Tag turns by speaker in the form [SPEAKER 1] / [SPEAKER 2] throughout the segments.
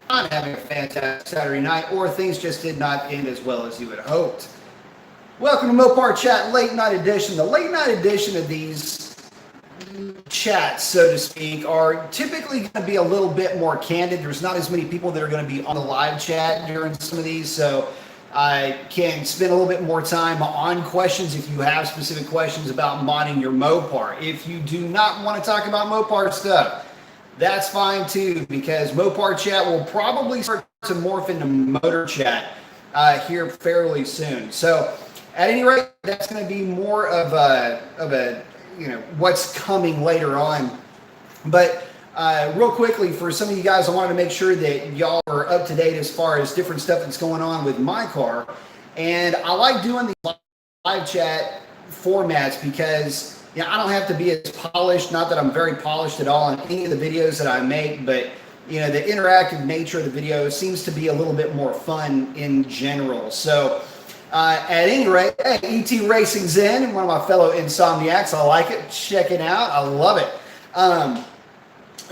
[SPEAKER 1] not having a fantastic Saturday night, or things just did not end as well as you had hoped. Welcome to Mopar Chat Late Night Edition. The late night edition of these chats, so to speak, are typically going to be a little bit more candid. There's not as many people that are going to be on the live chat during some of these, so I can spend a little bit more time on questions if you have specific questions about modding your Mopar. If you do not want to talk about Mopar stuff, that's fine too, because Mopar Chat will probably start to morph into Motor Chat here fairly soon. So at any rate, that's going to be more of a what's coming later on. But real quickly, for some of you guys, I wanted to make sure that y'all are up to date as far as different stuff that's going on with my car. And I like doing these live chat formats because I don't have to be as polished. Not that I'm very polished at all in any of the videos that I make, but the interactive nature of the video seems to be a little bit more fun in general. So at any rate, hey, ET Racing's in, one of my fellow insomniacs. I like it. Check it out. I love it.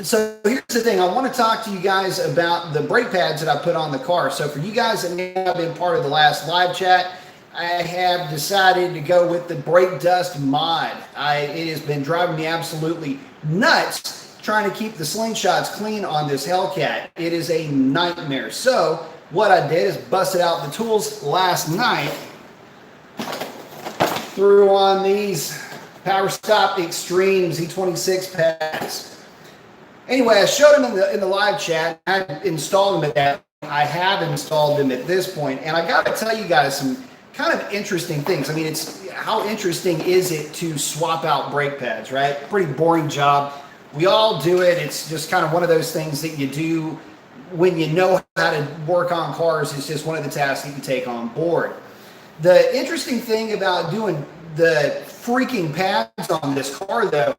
[SPEAKER 1] So here's the thing. I want to talk to you guys about the brake pads that I put on the car. So for you guys that may not have been part of the last live chat, I have decided to go with the brake dust mod. It has been driving me absolutely nuts trying to keep the slingshots clean on this Hellcat. It is a nightmare. So what I did is busted out the tools last night, threw on these Power Stop Extreme Z26 pads. Anyway, I showed them in the live chat. I installed them at that. I have installed them at this point, and I got to tell you guys some kind of interesting things. I mean, how interesting is it to swap out brake pads, right? Pretty boring job. We all do it. It's just kind of one of those things that you do when you know how to work on cars. It's just one of the tasks that you take on board. The interesting thing about doing the freaking pads on this car, though,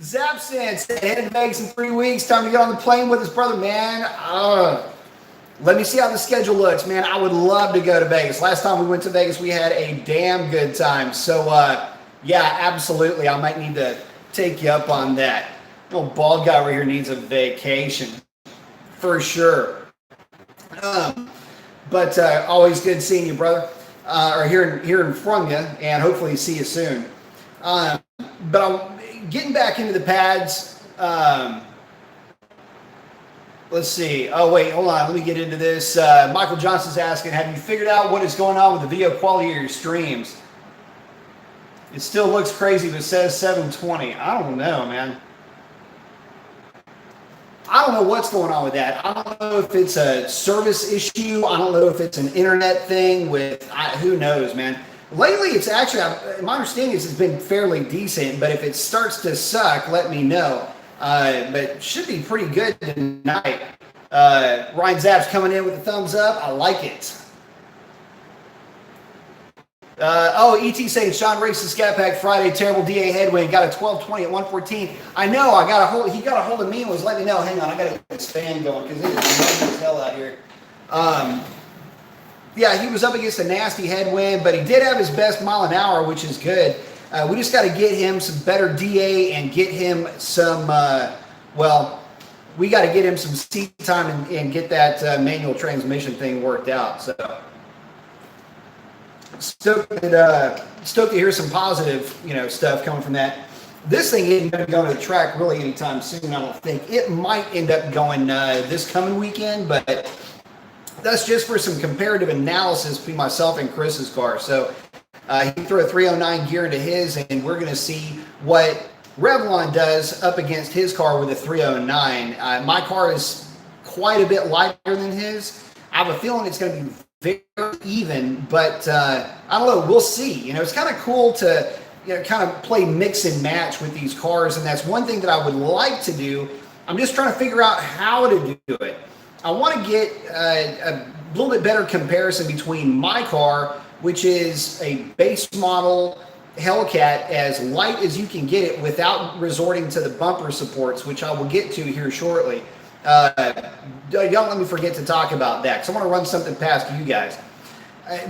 [SPEAKER 1] Zapsen said headed to Vegas in 3 weeks. Time to get on the plane with his brother, man. Let me see how the schedule looks, man. I would love to go to Vegas. Last time we went to Vegas, we had a damn good time. So, yeah, absolutely. I might need to take you up on that. Little bald guy over here needs a vacation, for sure. But always good seeing you, brother, or hearing from you, and hopefully see you soon. But I'm getting back into the pads. Let's see. Oh, wait, hold on. Let me get into this. Michael Johnson's asking, have you figured out what is going on with the video quality of your streams? It still looks crazy, but it says 720. I don't know, man. I don't know what's going on with that. I don't know if it's a service issue. I don't know if it's an internet thing with, who knows, man. Lately, it's actually, my understanding is it's been fairly decent, but if it starts to suck, let me know. But should be pretty good tonight. Ryan Zapp's coming in with a thumbs up. I like it. ET saying Sean raced the Scat Pack Friday, terrible DA headwind, got a 1220 at 114. I know, he got a hold of me and was letting me know, hang on, I got to get this fan going because it is raining as hell out here. Yeah, he was up against a nasty headwind, but he did have his best mile an hour, which is good. We just got to get him some better DA and get him some, we got to get him some seat time and get that manual transmission thing worked out. So stoked to hear some positive, stuff coming from that. This thing isn't going to go to the track really anytime soon, I don't think. It might end up going this coming weekend, but that's just for some comparative analysis between myself and Chris's car. So he threw a 309 gear into his, and we're going to see what Revlon does up against his car with a 309. My car is quite a bit lighter than his. I have a feeling it's going to be very even, but I don't know. We'll see. It's kind of cool to kind of play mix and match with these cars, and that's one thing that I would like to do. I'm just trying to figure out how to do it. I want to get a little bit better comparison between my car, which is a base model Hellcat, as light as you can get it without resorting to the bumper supports, which I will get to here shortly. Don't let me forget to talk about that, because I want to run something past you guys.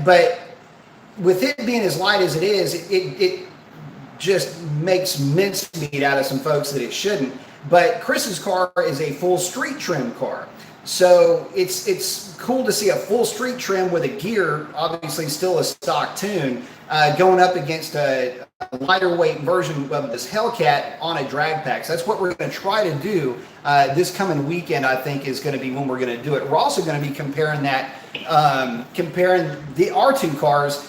[SPEAKER 1] But with it being as light as it is, it just makes mincemeat out of some folks that it shouldn't. But Chris's car is a full street trim car. So it's cool to see a full street trim with a gear, obviously still a stock tune, going up against a lighter weight version of this Hellcat on a drag pack. So that's what we're going to try to do this coming weekend. I think is going to be when we're going to do it. We're also going to be comparing that, comparing our two cars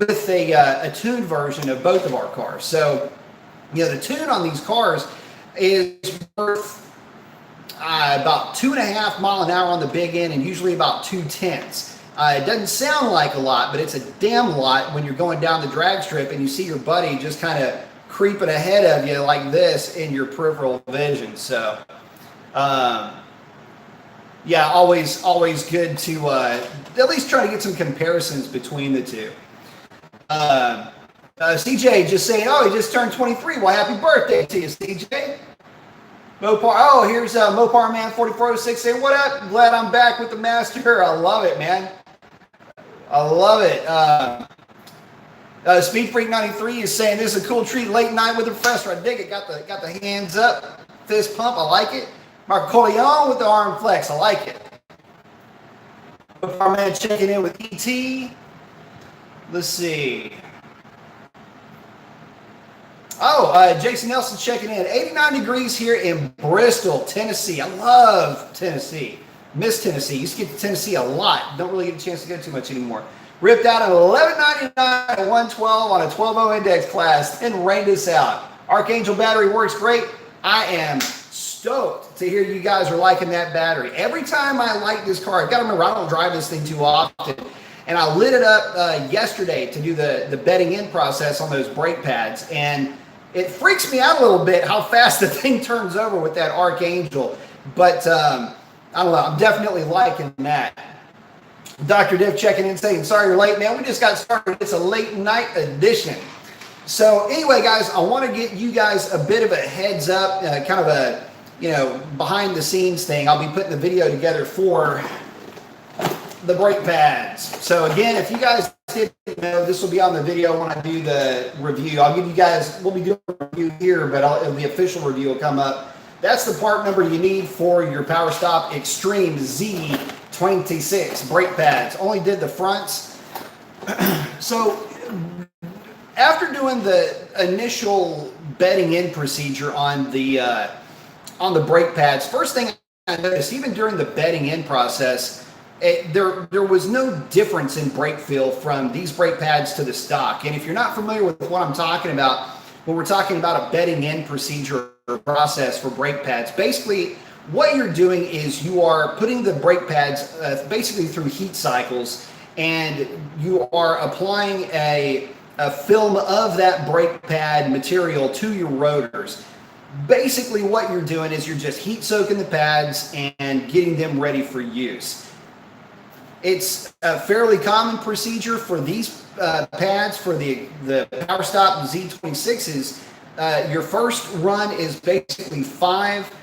[SPEAKER 1] with a tuned version of both of our cars. So, you know, the tune on these cars is worth about 2.5 mile an hour on the big end, and usually about 2/10. It doesn't sound like a lot, but it's a damn lot when you're going down the drag strip and you see your buddy just kind of creeping ahead of you like this in your peripheral vision. So, yeah, always good to at least try to get some comparisons between the two. CJ just saying, oh, he just turned 23. Well, happy birthday to you, CJ. Mopar, oh, here's Mopar Man 4406 saying, what up? Glad I'm back with the master. I love it, man. I love it. Speed Freak 93 is saying this is a cool treat late night with the professor. I dig it. Got the hands up, fist pump. I like it. Marco Corleone with the arm flex. I like it. Mopar Man checking in with ET. Let's see. Oh, Jason Nelson checking in. 89 degrees here in Bristol, Tennessee. I love Tennessee. Miss Tennessee. Used to get to Tennessee a lot. Don't really get a chance to go too much anymore. Ripped out at 11.99 at 112 on a 12.0 index class. Then rained us out. Archangel battery works great. I am stoked to hear you guys are liking that battery. Every time I light this car, I've got to remember I don't drive this thing too often. And I lit it up yesterday to do the bedding in process on those brake pads. And it freaks me out a little bit how fast the thing turns over with that Archangel. But I don't know. I'm definitely liking that. Dr. Div checking in saying, sorry you're late, man. We just got started. It's a late night edition. So anyway, guys, I want to get you guys a bit of a heads up, kind of a, behind the scenes thing. I'll be putting the video together for the brake pads. So again, if you guys didn't know, this will be on the video when I do the review. I'll give you guys, we'll be doing a review here, but the official review will come up. That's the part number you need for your Power Stop Extreme Z26 brake pads. Only did the fronts. So after doing the initial bedding in procedure on the brake pads, first thing I noticed, even during the bedding in process, there was no difference in brake feel from these brake pads to the stock. And if you're not familiar with what I'm talking about, when we're talking about a bedding in procedure or process for brake pads, basically what you're doing is you are putting the brake pads basically through heat cycles, and you are applying a film of that brake pad material to your rotors. Basically what you're doing is you're just heat soaking the pads and getting them ready for use. It's a fairly common procedure for these pads, for the Power Stop Z26s. Your first run is basically 5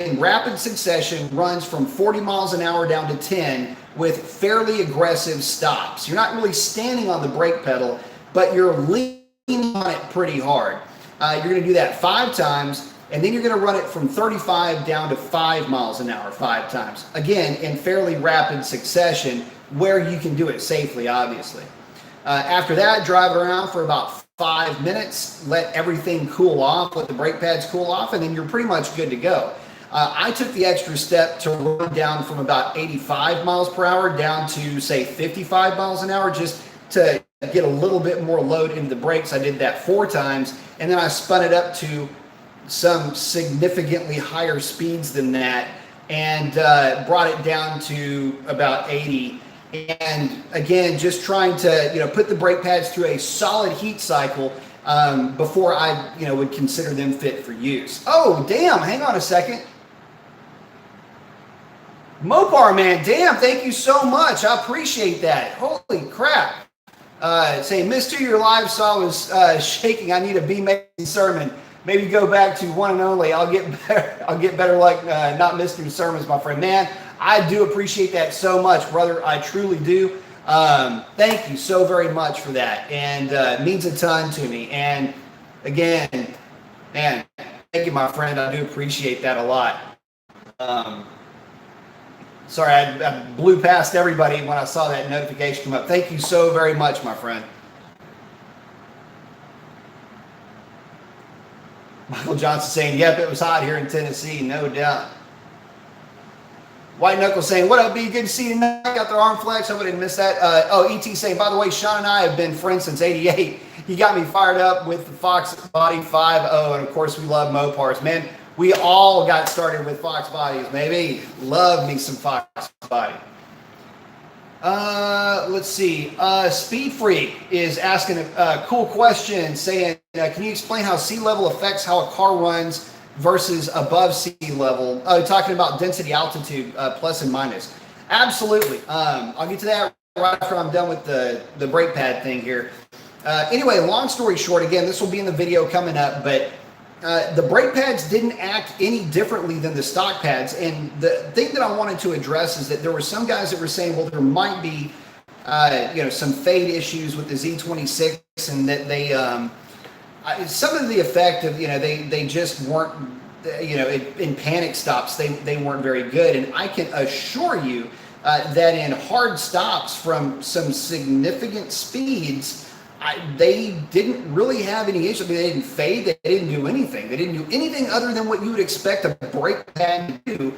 [SPEAKER 1] in rapid succession runs from 40 miles an hour down to 10 with fairly aggressive stops. You're not really standing on the brake pedal, but you're leaning on it pretty hard. You're going to do that 5 times. And then you're going to run it from 35 down to 5 miles an hour 5 times. Again, in fairly rapid succession where you can do it safely, obviously. After that, drive it around for about 5 minutes. Let everything cool off. Let the brake pads cool off, and then you're pretty much good to go. I took the extra step to run down from about 85 miles per hour down to, say, 55 miles an hour just to get a little bit more load into the brakes. I did that 4 times, and then I spun it up to some significantly higher speeds than that, and brought it down to about 80. And again, just trying to put the brake pads through a solid heat cycle before I would consider them fit for use. Oh damn, hang on a second. Mopar Man, damn, thank you so much. I appreciate that. Holy crap. Saying, Mr. Your live saw was shaking. I need a B-Mason sermon. Maybe go back to one and only. I'll get better luck not missing your sermons, my friend. Man, I do appreciate that so much, brother. I truly do. Thank you so very much for that. And it means a ton to me. And again, man, you, my friend. I do appreciate that a lot. Sorry, I blew past everybody when I saw that notification come up. Thank you so very much, my friend. Michael Johnson saying, yep, it was hot here in Tennessee, no doubt. White Knuckle saying, what up, B? Good to see you tonight. Got their arm flex. Hope I didn't miss that. ET saying, by the way, Sean and I have been friends since '88. He got me fired up with the Fox Body 5.0, and of course, we love Mopars. Man, we all got started with Fox Bodies, baby. Love me some Fox Body. Let's see. Speed Freak is asking a cool question, saying, can you explain how sea level affects how a car runs versus above sea level? Talking about density, altitude, plus and minus. Absolutely. I'll get to that right after I'm done with the brake pad thing here. Anyway, long story short, again, this will be in the video coming up, but the brake pads didn't act any differently than the stock pads. And the thing that I wanted to address is that there were some guys that were saying, well, there might be, some fade issues with the Z26, and that they, some of the effect of, they just weren't, in panic stops, they weren't very good. And I can assure you that in hard stops from some significant speeds, they didn't really have any issues. They didn't fade. They didn't do anything. They didn't do anything other than what you would expect a brake pad to do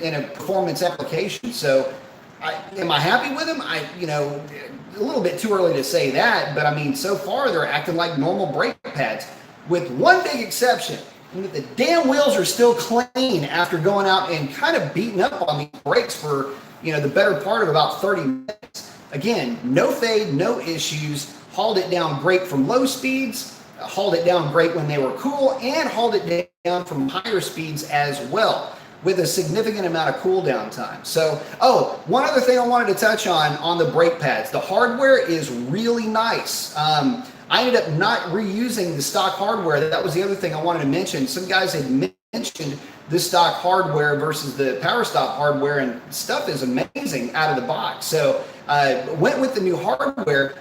[SPEAKER 1] in a performance application. So, am I happy with them? A little bit too early to say that, but I mean, so far they're acting like normal brake pads, with one big exception, and that the damn wheels are still clean after going out and kind of beating up on these brakes for the better part of about 30 minutes. Again, no fade, no issues, hauled it down great from low speeds, hauled it down great when they were cool, and hauled it down from higher speeds as well, with a significant amount of cool down time. So, one other thing I wanted to touch on the brake pads. The hardware is really nice. I ended up not reusing the stock hardware. That was the other thing I wanted to mention. Some guys had mentioned the stock hardware versus the Power Stop hardware, and stuff is amazing out of the box. So went with the new hardware,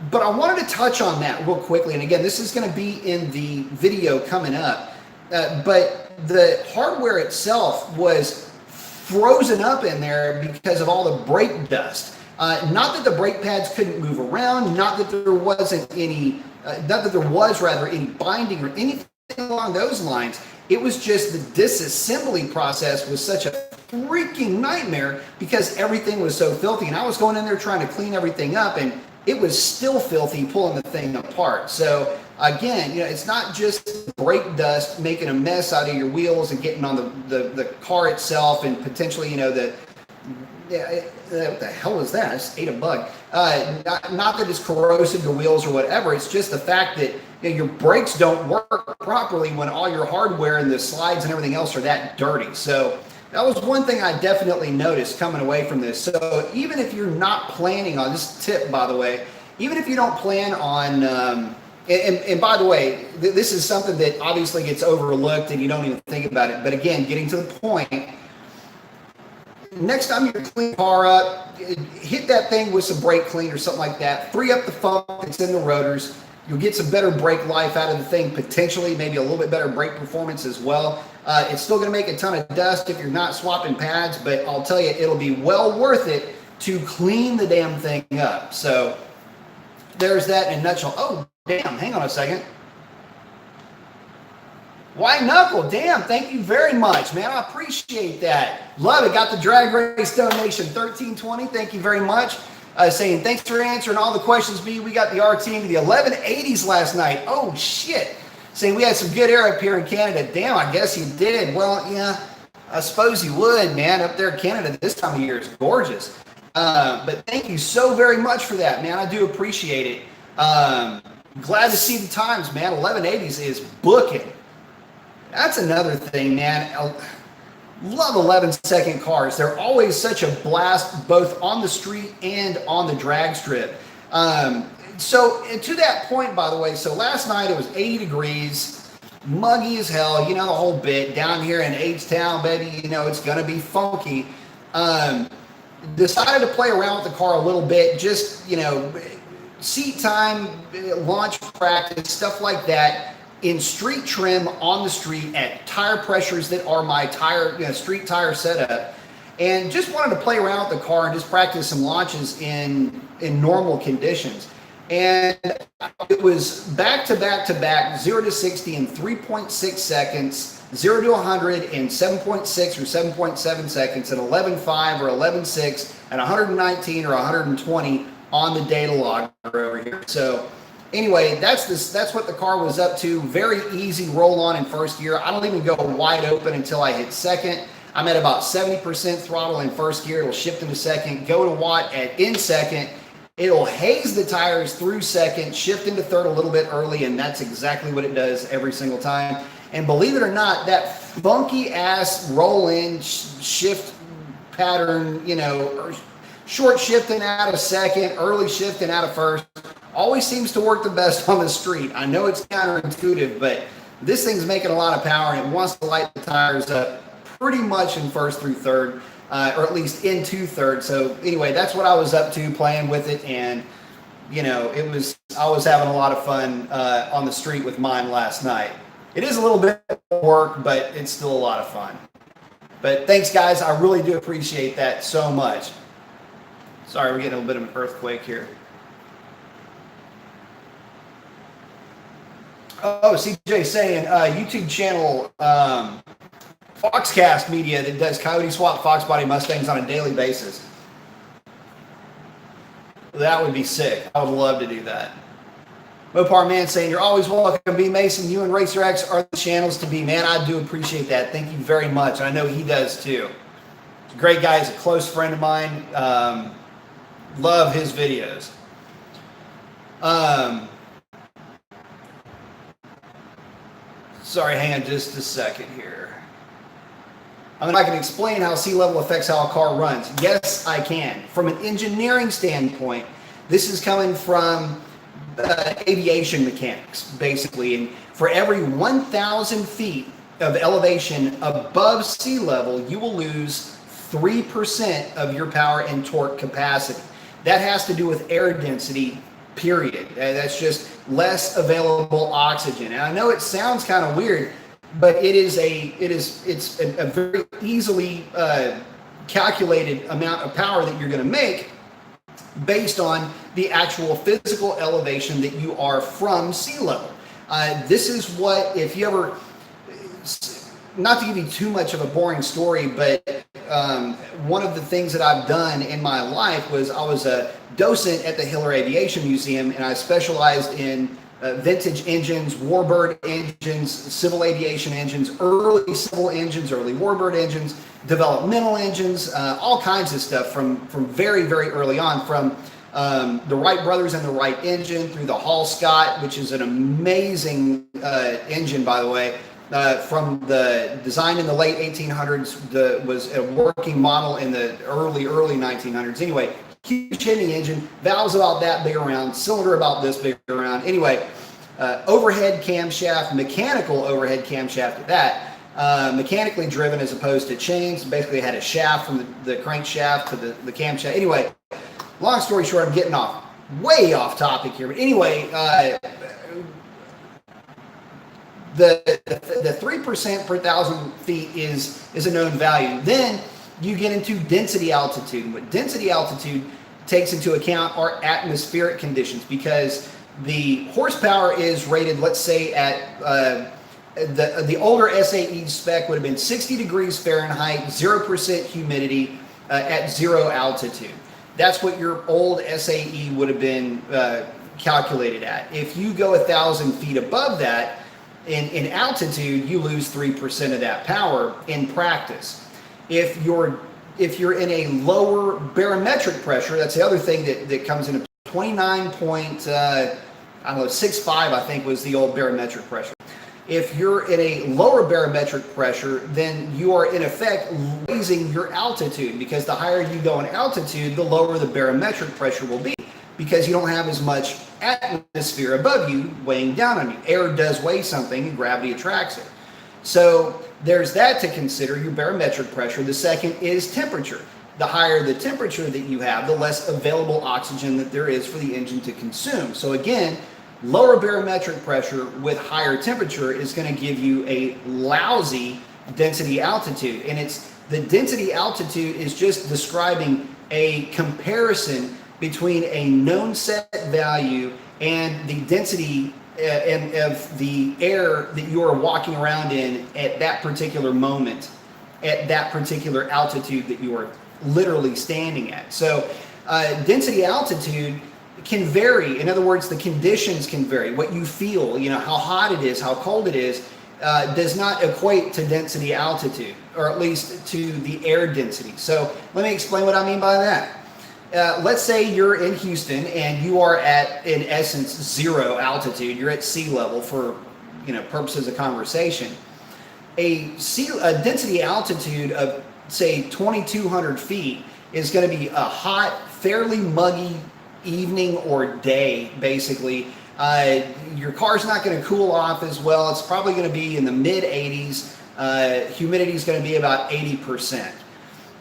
[SPEAKER 1] but I wanted to touch on that real quickly. And again, this is going to be in the video coming up. But the hardware itself was frozen up in there because of all the brake dust. Not that the brake pads couldn't move around, not that there wasn't any, not that there was rather any binding or anything along those lines. It was just the disassembly process was such a freaking nightmare because everything was so filthy. And I was going in there trying to clean everything up, and it was still filthy pulling the thing apart. So again, it's not just brake dust making a mess out of your wheels and getting on the car itself, and potentially, what the hell was that? I just ate a bug. Not that it's corrosive to wheels or whatever. It's just the fact that your brakes don't work properly when all your hardware and the slides and everything else are that dirty. So that was one thing I definitely noticed coming away from this. So even if you're not planning on, this tip, by the way, even if you don't plan on, and by the way, this is something that obviously gets overlooked and you don't even think about it. But again, getting to the point, next time you clean the car up, hit that thing with some brake clean or something like that. Free up the foam that's in the rotors. You'll get some better brake life out of the thing, potentially, maybe a little bit better brake performance as well. It's still going to make a ton of dust if you're not swapping pads, but I'll tell you, it'll be well worth it to clean the damn thing up. So there's that in a nutshell. Oh, damn, hang on a second. White Knuckle, damn, thank you very much, man. I appreciate that. Love it. Got the drag race donation, 1320. Thank you very much. Saying, thanks for answering all the questions, B. We got the RT into the 1180s last night. Oh, shit. Saying we had some good air up here in Canada. Damn, I guess you did. Well, yeah, I suppose you would, man. Up there in Canada this time of year is gorgeous. But thank you so very much for that, man. I do appreciate it. Glad to see the times, man. 1180s is booking. That's another thing, man. Love 11-second cars. They're always such a blast, both on the street and on the drag strip. So to that point, by the way, so last night it was 80 degrees, muggy as hell, the whole bit. Down here in H-Town, baby, it's going to be funky. Decided to play around with the car a little bit, just, seat time, launch practice, stuff like that. in street trim on the street at tire pressures that are my tire, street tire setup, and just wanted to play around with the car and just practice some launches in normal conditions. And it was back to back to back, 0 to 60 in 3.6 seconds, 0 to 100 in 7.6 or 7.7 seconds, and 11.5 or 11.6, and 119 or 120 on the data logger over here. So anyway, that's what the car was up to. Very easy roll on in first gear. I don't even go wide open until I hit second. I'm at about 70% throttle in first gear. It'll shift into second, go to watt in second. It'll haze the tires through second, shift into third a little bit early, and that's exactly what it does every single time. And believe it or not, that funky ass roll in shift pattern, short shifting out of second, early shifting out of first, always seems to work the best on the street. I know it's counterintuitive, but this thing's making a lot of power, and it wants to light the tires up pretty much in first through third, or at least into third. So anyway, that's what I was up to, playing with it, and I was having a lot of fun on the street with mine last night. It is a little bit of work, but it's still a lot of fun. But thanks, guys. I really do appreciate that so much. Sorry, we're getting a bit of an earthquake here. Oh, CJ saying YouTube channel Foxcast Media that does Coyote Swap Fox Body Mustangs on a daily basis. That would be sick. I would love to do that. Mopar Man saying, you're always welcome, B Mason. You and Racer X are the channels to be. Man, I do appreciate that. Thank you very much. I know he does too. He's a great guy. He's a close friend of mine. Love his videos. Sorry, hang on just a second here. I mean, I can explain how sea level affects how a car runs. Yes, I can. From an engineering standpoint, this is coming from aviation mechanics, basically. And for every 1,000 feet of elevation above sea level, you will lose 3% of your power and torque capacity. That has to do with air density, period. That's just less available oxygen. And I know it sounds kind of weird, but it's a very easily calculated amount of power that you're going to make based on the actual physical elevation that you are from sea level. This is what, if you ever, not to give you too much of a boring story, but one of the things that I've done in my life was I was a docent at the Hiller Aviation Museum, and I specialized in vintage engines, warbird engines, civil aviation engines, early civil engines, early warbird engines, developmental engines, all kinds of stuff from very, very early on, from the Wright brothers and the Wright engine through the Hall Scott, which is an amazing engine, by the way, from the design in the late 1800s, was a working model in the early 1900s. Anyway, huge hitting engine, valves about that big around, cylinder about this big around. Anyway, overhead camshaft, mechanical overhead camshaft at that, mechanically driven as opposed to chains. Basically had a shaft from the crankshaft to the camshaft. Anyway, long story short, I'm getting way off topic here. But anyway, the 3% per 1,000 feet is a known value. Then you get into density altitude. What density altitude takes into account are atmospheric conditions, because the horsepower is rated, let's say, at the older SAE spec would have been 60 degrees Fahrenheit, 0% humidity at 0 altitude. That's what your old SAE would have been calculated at. If you go 1,000 feet above that, in altitude, you lose 3% of that power in practice. If you're in a lower barometric pressure, that's the other thing that comes into 29.65, I think was the old barometric pressure. If you're in a lower barometric pressure, then you are in effect raising your altitude, because the higher you go in altitude, the lower the barometric pressure will be, because you don't have as much atmosphere above you weighing down on you. Air does weigh something, and gravity attracts it. So there's that to consider, your barometric pressure. The second is temperature. The higher the temperature that you have, the less available oxygen that there is for the engine to consume. So again, Lower barometric pressure with higher temperature is going to give you a lousy density altitude. And it's the density altitude is just describing a comparison between a known set value and the density of the air that you are walking around in at that particular moment, at that particular altitude that you are literally standing at. So density altitude can vary. In other words, the conditions can vary. What you feel, how hot it is, how cold it is, does not equate to density altitude, or at least to the air density. So let me explain what I mean by that. Let's say you're in Houston and you are at, in essence, zero altitude. You're at sea level for, purposes of conversation. A density altitude of, say, 2,200 feet is going to be a hot, fairly muggy evening or day, basically. Your car's not going to cool off as well. It's probably going to be in the mid 80s. Humidity is going to be about 80%.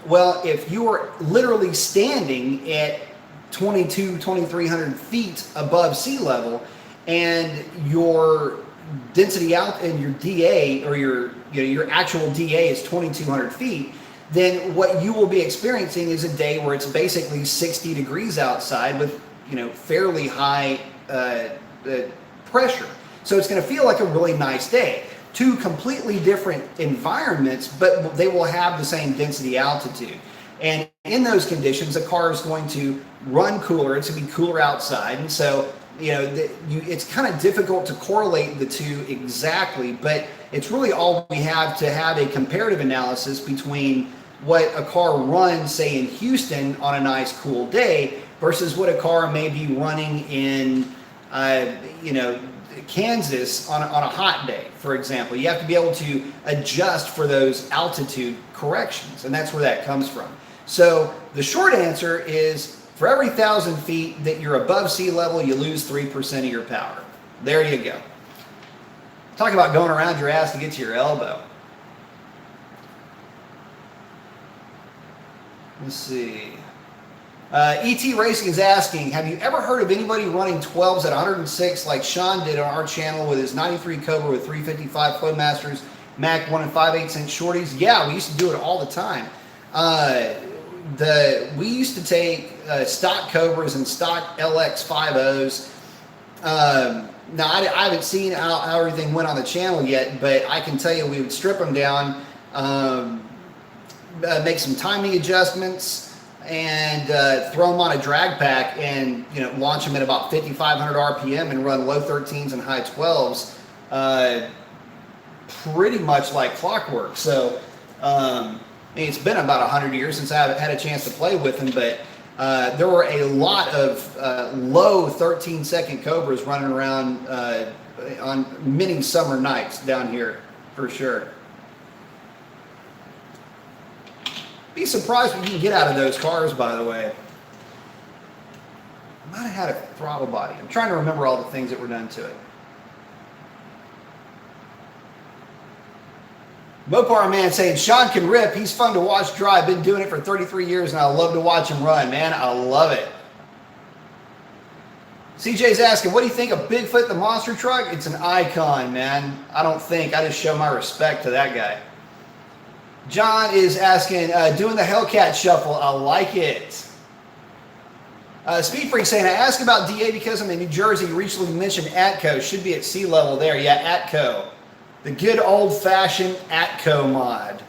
[SPEAKER 1] Well, if you are literally standing at 2,300 feet above sea level, and your density out and your DA, or your actual DA is 2,200 feet, then what you will be experiencing is a day where it's basically 60 degrees outside with fairly high pressure. So it's going to feel like a really nice day. Two completely different environments, but they will have the same density altitude. And in those conditions, the car is going to run cooler. It's going to be cooler outside. And so, it's kind of difficult to correlate the two exactly, but it's really all we have to have a comparative analysis between what a car runs, say, in Houston on a nice cool day versus what a car may be running in, Kansas on a hot day, for example. You have to be able to adjust for those altitude corrections, and that's where that comes from. So the short answer is, for every 1,000 feet that you're above sea level, you lose 3% of your power. There you go. Talk about going around your ass to get to your elbow. Let's see. ET Racing is asking, have you ever heard of anybody running 12s at 106 like Sean did on our channel with his 93 Cobra with 355 Flowmasters, Mach 1 and 5/8" shorties? Yeah, we used to do it all the time. We used to take stock Cobras and stock LX50s. Now, I haven't seen how everything went on the channel yet, but I can tell you we would strip them down, make some timing adjustments, and throw them on a drag pack and launch them at about 5,500 RPM and run low 13s and high 12s, pretty much like clockwork. So it's been about 100 years since I've had a chance to play with them, but there were a lot of low 13-second Cobras running around on many summer nights down here, for sure. Be surprised what you can get out of those cars, by the way. I might have had a throttle body. I'm trying to remember all the things that were done to it. Mopar man saying, Sean can rip. He's fun to watch drive. Been doing it for 33 years, and I love to watch him run, man. I love it. CJ's asking, what do you think of Bigfoot the monster truck? It's an icon, man. I just show my respect to that guy. John is asking, doing the Hellcat shuffle. I like it. Speed Freak saying, I asked about DA because I'm in New Jersey. You recently mentioned Atco. Should be at sea level there. Yeah, Atco. The good old-fashioned Atco mod.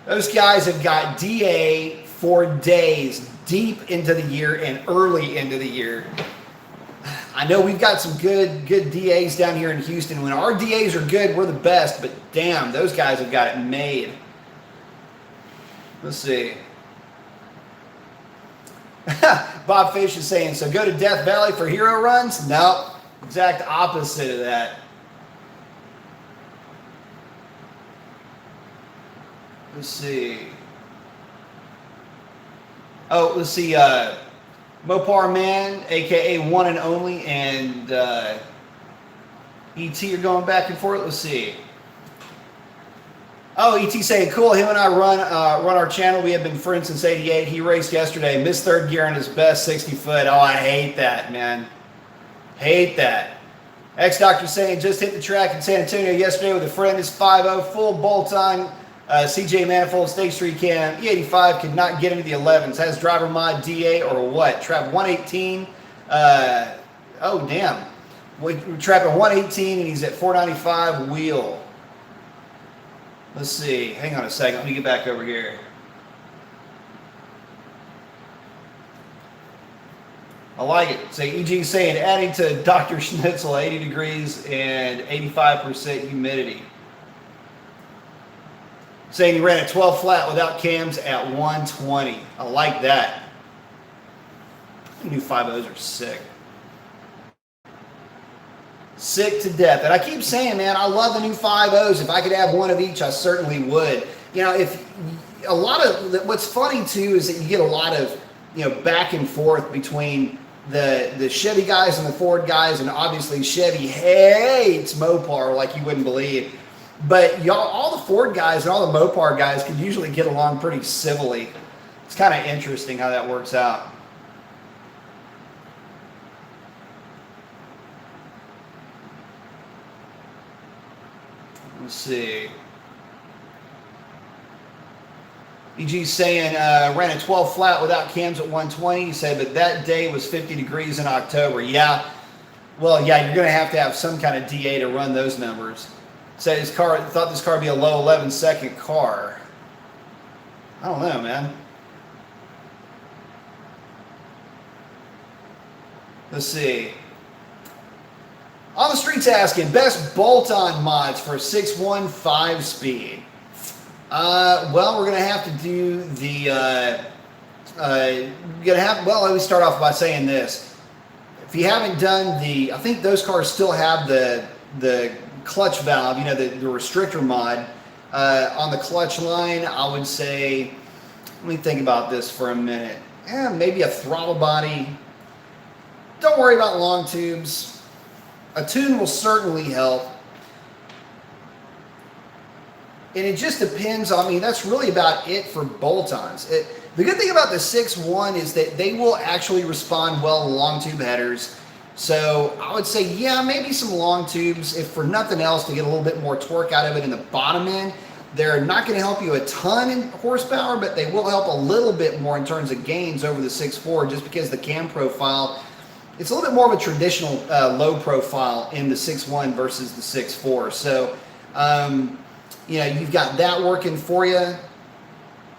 [SPEAKER 1] Those guys have got DA for days, deep into the year and early into the year. I know we've got some good DAs down here in Houston. When our DAs are good, we're the best, but damn, those guys have got it made. Let's see. Bob Fish is saying, so go to Death Valley for hero runs? No, exact opposite of that. Let's see. Oh, let's see. Mopar Man, aka One and Only, and ET are going back and forth. Let's see. Oh, ET saying, cool. Him and I run our channel. We have been friends since '88. He raced yesterday. Missed third gear on his best 60 foot. Oh, I hate that, man. Hate that. Ex-doctor saying, just hit the track in San Antonio yesterday with a friend. This 5.0 full bolt-on CJ manifold, stage 3 cam, E85, could not get into the 11s. Has driver mod DA or what? Trap 118. Oh, damn. We're trapping 118 and he's at 495 wheel. Let's see. Hang on a second. Let me get back over here. I like it. So EG saying adding to Dr. Schnitzel 80 degrees and 85% humidity. Saying he ran a 12 flat without cams at 120. I like that. The new 5.0s are sick. Sick to death. And I keep saying, man, I love the new 5.0s. If I could have one of each, I certainly would. You know, if a lot of what's funny too is that you get a lot of, you know, back and forth between the Chevy guys and the Ford guys, and obviously Chevy hates Mopar like you wouldn't believe. But y'all, all the Ford guys and all the Mopar guys could usually get along pretty civilly. It's kind of interesting how that works out. Let's see. EG's saying ran a 12 flat without cams at 120. He said, but that day was 50 degrees in October. Yeah. Well, yeah, you're going to have some kind of DA to run those numbers. Said his car, thought this car would be a low 11-second car. I don't know, man. Let's see. On the streets asking, best bolt-on mods for 6.1 5-speed. Well, we're going to have to do the, well, let me start off by saying this. If you haven't done I think those cars still have the clutch valve, you know, the restrictor mod on the clutch line. I would say, let me think about this for a minute. Maybe a throttle body. Don't worry about long tubes. A tune will certainly help. And it just depends. I mean, that's really about it for bolt-ons. The good thing about the 6.1 is that they will actually respond well to long tube headers. So I would say, yeah, maybe some long tubes, if for nothing else, to get a little bit more torque out of it in the bottom end. They're not going to help you a ton in horsepower, but they will help a little bit more in terms of gains over the 6.4, just because the cam profile, it's a little bit more of a traditional low profile in the 6.1 versus the 6.4. So, you know, you've got that working for you.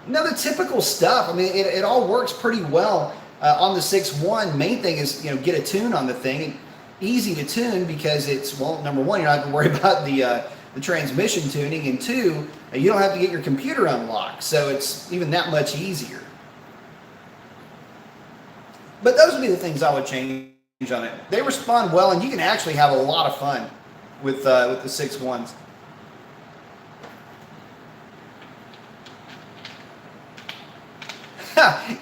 [SPEAKER 1] The typical stuff. I mean, it all works pretty well on the 6.1. Main thing is, you know, get a tune on the thing. Easy to tune because it's, well, number one, you're not going to worry about the transmission tuning, and two, you don't have to get your computer unlocked. So it's even that much easier. But those would be the things I would change on it. They respond well, and you can actually have a lot of fun with the 6.1s.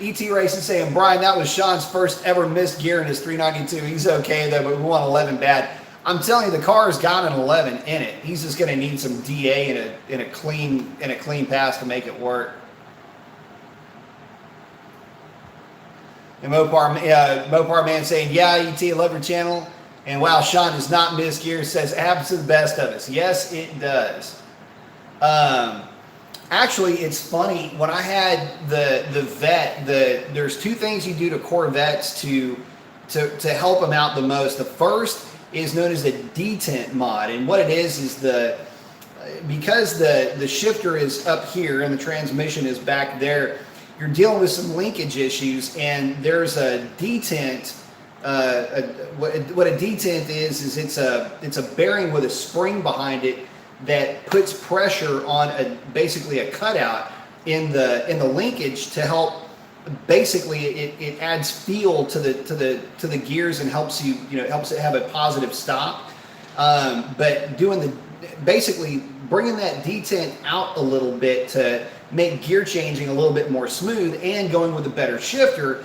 [SPEAKER 1] ET Racing saying, Brian, that was Sean's first ever missed gear in his 392. He's okay though, but we want 11 bad. I'm telling you, the car's got an 11 in it. He's just going to need some DA in a clean pass to make it work. And Mopar man saying, yeah, ET, I love your channel. And wow, Sean does not miss gear. Says, happens to the best of us. Yes, it does. Actually, it's funny. When I had the Vet, there's two things you do to Corvettes to help them out the most. The first is known as the detent mod, and what it is because the shifter is up here and the transmission is back there, you're dealing with some linkage issues, and there's a detent. What a detent is it's a bearing with a spring behind it that puts pressure on basically a cutout in the linkage to help. Basically, it adds feel to the gears and helps helps it have a positive stop. But basically bringing that detent out a little bit to make gear changing a little bit more smooth, and going with a better shifter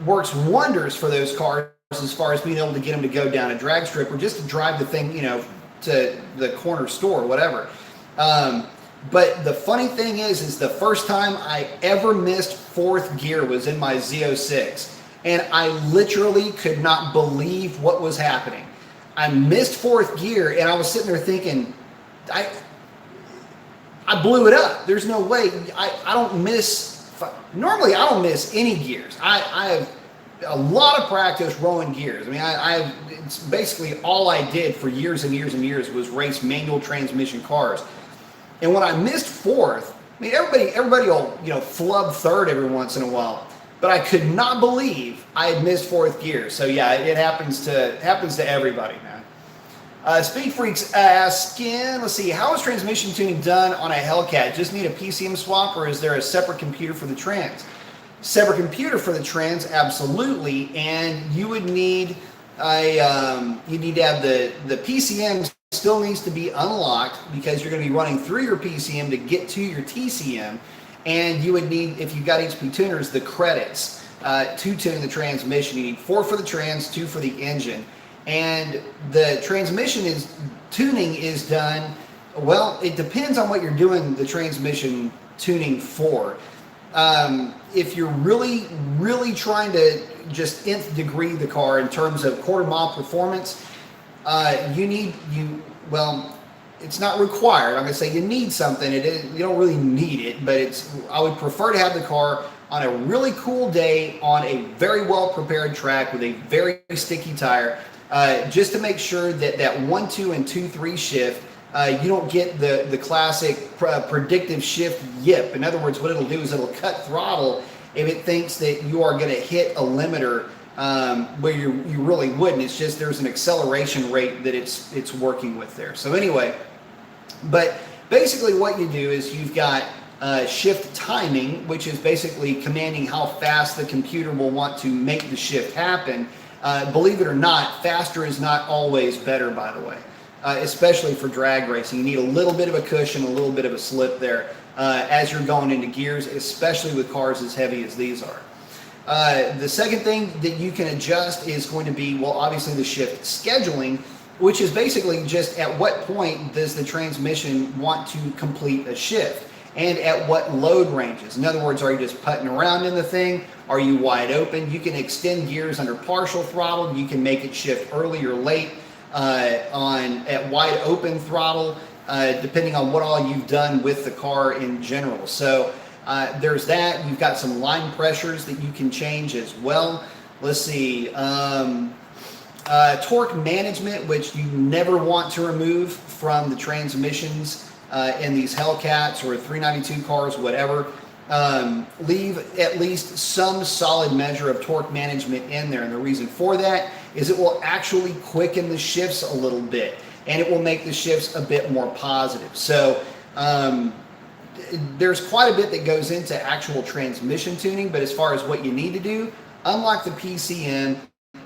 [SPEAKER 1] works wonders for those cars as far as being able to get them to go down a drag strip or just to drive the thing, to the corner store or whatever. But the funny thing is the first time I ever missed fourth gear was in my Z06, and I literally could not believe what was happening. I missed fourth gear, and I was sitting there thinking, I blew it up. There's no way. I don't miss. Normally, I don't miss any gears. I have a lot of practice rolling gears. I mean, it's basically all I did for years and years and years was race manual transmission cars. And when I missed fourth, I mean, everybody will flub third every once in a while. But I could not believe I had missed fourth gear. So yeah, it happens to everybody, man. Speed Freaks asking, let's see, how is transmission tuning done on a Hellcat? Just need a PCM swap, or is there a separate computer for the trans? Separate computer for the trans, absolutely. And you would need you need to have the PCM still needs to be unlocked because you're going to be running through your PCM to get to your TCM. And you would need, if you've got HP tuners, the credits to tune the transmission. You need 4 for the trans, 2 for the engine. And the transmission tuning is done, well, it depends on what you're doing the transmission tuning for. If you're really, really trying to just nth degree the car in terms of quarter mile performance, well, it's not required. I'm going to say you need something. You don't really need it, but I would prefer to have the car on a really cool day on a very well prepared track with a very sticky tire, just to make sure that 1, 2, and 2, 3 shift, you don't get the classic predictive shift yip. In other words, what it'll do is it'll cut throttle if it thinks that you are going to hit a limiter where you really wouldn't. It's just there's an acceleration rate that it's working with there. So anyway. But basically what you do is you've got shift timing, which is basically commanding how fast the computer will want to make the shift happen. Believe it or not, faster is not always better, by the way, especially for drag racing. You need a little bit of a cushion, a little bit of a slip there as you're going into gears, especially with cars as heavy as these are. The second thing that you can adjust is going to be, well, obviously the shift scheduling, which is basically just at what point does the transmission want to complete a shift and at what load ranges. In other words, are you just putting around in the thing? Are you wide open? You can extend gears under partial throttle. You can make it shift early or late at wide open throttle, depending on what all you've done with the car in general. So there's that. You've got some line pressures that you can change as well. Let's see. Torque management, which you never want to remove from the transmissions in these Hellcats or 392 cars, whatever. Leave at least some solid measure of torque management in there. And the reason for that is it will actually quicken the shifts a little bit, and it will make the shifts a bit more positive. So there's quite a bit that goes into actual transmission tuning, but as far as what you need to do, unlock the PCM,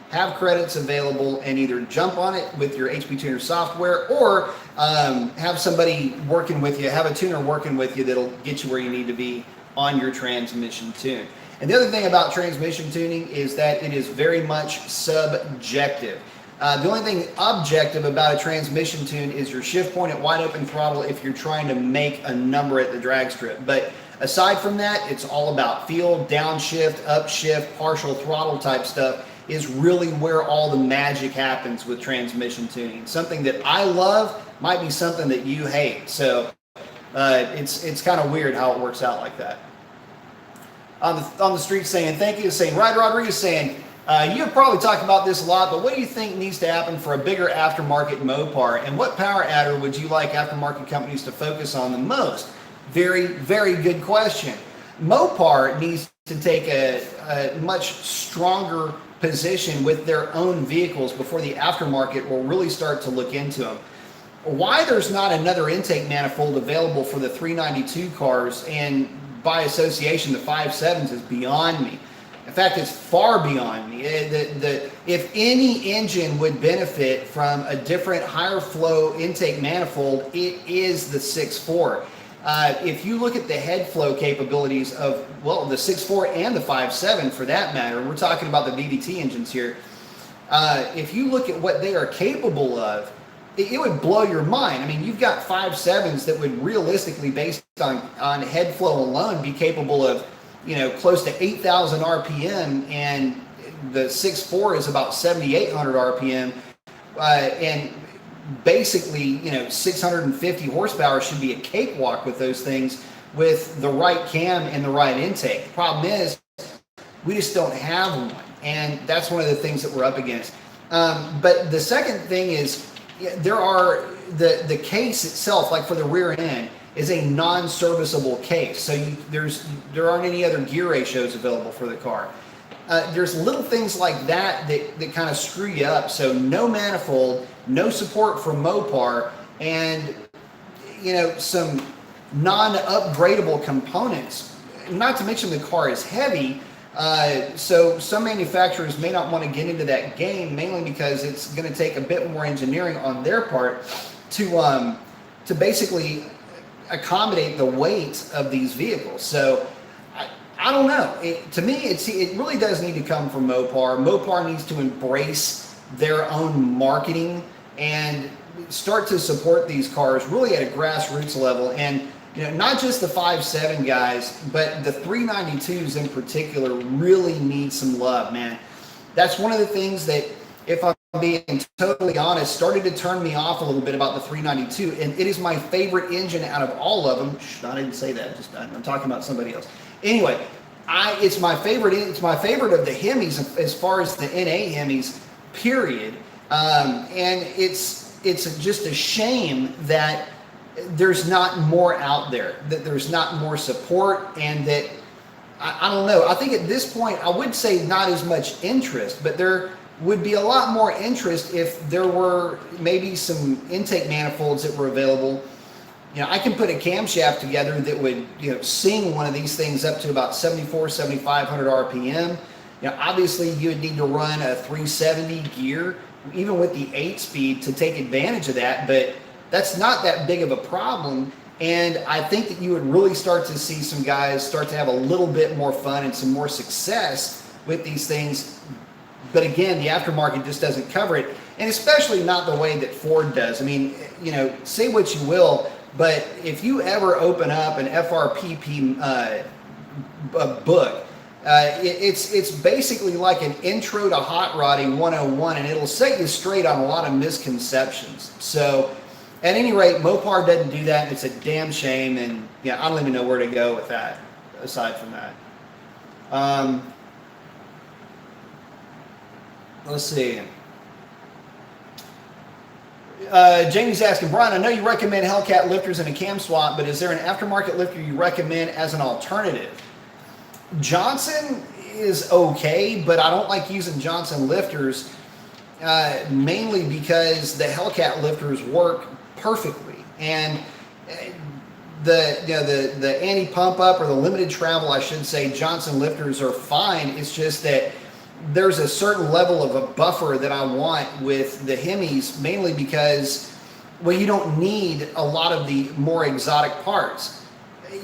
[SPEAKER 1] have credits available, and either jump on it with your HP Tuner software or have somebody working with you, have a tuner working with you that'll get you where you need to be on your transmission tune. And the other thing about transmission tuning is that it is very much subjective. The only thing objective about a transmission tune is your shift point at wide open throttle if you're trying to make a number at the drag strip. But aside from that, it's all about feel, downshift, upshift, partial throttle type stuff is really where all the magic happens with transmission tuning. Something that I love might be something that you hate. So it's kind of weird how it works out like that. On the street saying, thank you, saying, Ryder Rodriguez saying, you have probably talked about this a lot, but what do you think needs to happen for a bigger aftermarket Mopar? And what power adder would you like aftermarket companies to focus on the most? Very, very good question. Mopar needs to take a much stronger position with their own vehicles before the aftermarket will really start to look into them. Why there's not another intake manifold available for the 392 cars and by association the 5.7s is beyond me. In fact, it's far beyond me. If any engine would benefit from a different higher flow intake manifold, it is the 6.4. If you look at the head flow capabilities of, well, the 6.4 and the 5.7 for that matter, we're talking about the VVT engines here. If you look at what they are capable of, it would blow your mind. I mean, you've got 5.7s that would realistically, based on head flow alone, be capable of, close to 8,000 RPM, and the 6.4 is about 7,800 RPM. and basically, 650 horsepower should be a cakewalk with those things with the right cam and the right intake. The problem is we just don't have one, and that's one of the things that we're up against. But the second thing is there are the case itself, like for the rear end, is a non-serviceable case. So there aren't any other gear ratios available for the car. There's little things like that kind of screw you up. So no manifold, no support for Mopar, and some non-upgradable components. Not to mention the car is heavy, so some manufacturers may not want to get into that game, mainly because it's going to take a bit more engineering on their part to basically accommodate the weight of these vehicles. So I don't know. To me, it really does need to come from Mopar. Mopar needs to embrace their own marketing and start to support these cars really at a grassroots level. And not just the 5.7 guys, but the 392s in particular really need some love, man. That's one of the things that, if I'm being totally honest, started to turn me off a little bit about the 392. And it is my favorite engine out of all of them. I didn't say that. I'm talking about somebody else. Anyway, it's my favorite. It's my favorite of the Hemis as far as the NA Hemis, period. And it's just a shame that there's not more out there, that there's not more support, and that I don't know. I think at this point I would say not as much interest, but there would be a lot more interest if there were maybe some intake manifolds that were available. I can put a camshaft together that would, sing one of these things up to about 7,500 RPM. Obviously you would need to run a 370 gear, even with the 8-speed, to take advantage of that, but that's not that big of a problem. And I think that you would really start to see some guys start to have a little bit more fun and some more success with these things. But again, the aftermarket just doesn't cover it, and especially not the way that Ford does. I mean, say what you will, but if you ever open up an FRPP book, it's basically like an intro to hot rodding 101, and it'll set you straight on a lot of misconceptions. So at any rate, Mopar doesn't do that, and it's a damn shame, and I don't even know where to go with that, aside from that. Let's see. Jamie's asking, Brian, I know you recommend Hellcat lifters and a cam swap, but is there an aftermarket lifter you recommend as an alternative? Johnson is okay, but I don't like using Johnson lifters, mainly because the Hellcat lifters work perfectly, and the anti-pump up, or the limited travel, I should say, Johnson lifters are fine. It's just that there's a certain level of a buffer that I want with the Hemis, mainly because, well, you don't need a lot of the more exotic parts.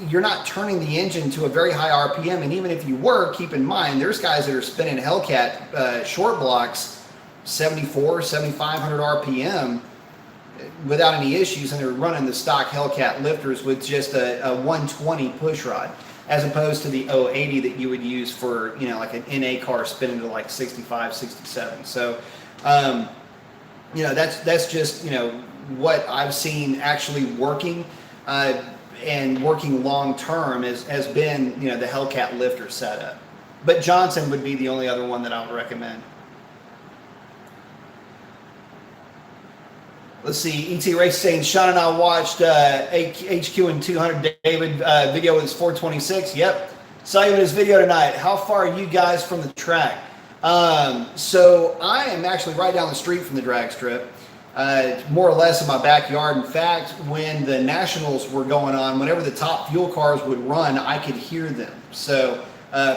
[SPEAKER 1] You're not turning the engine to a very high RPM, and even if you were, keep in mind, there's guys that are spinning Hellcat short blocks 74, 7,500 RPM without any issues, and they're running the stock Hellcat lifters with just a 120 push rod, as opposed to the 080 that you would use for, like an NA car spinning to like 65, 67. So, that's just, what I've seen actually working, and working long term has been, the Hellcat lifter setup. But Johnson would be the only other one that I would recommend. Let's see, ET Race saying, Sean and I watched HQ and 200 David video with his 426. Yep, saw you in his video tonight. How far are you guys from the track? So I am actually right down the street from the drag strip, more or less in my backyard. In fact, when the Nationals were going on, whenever the top fuel cars would run, I could hear them. So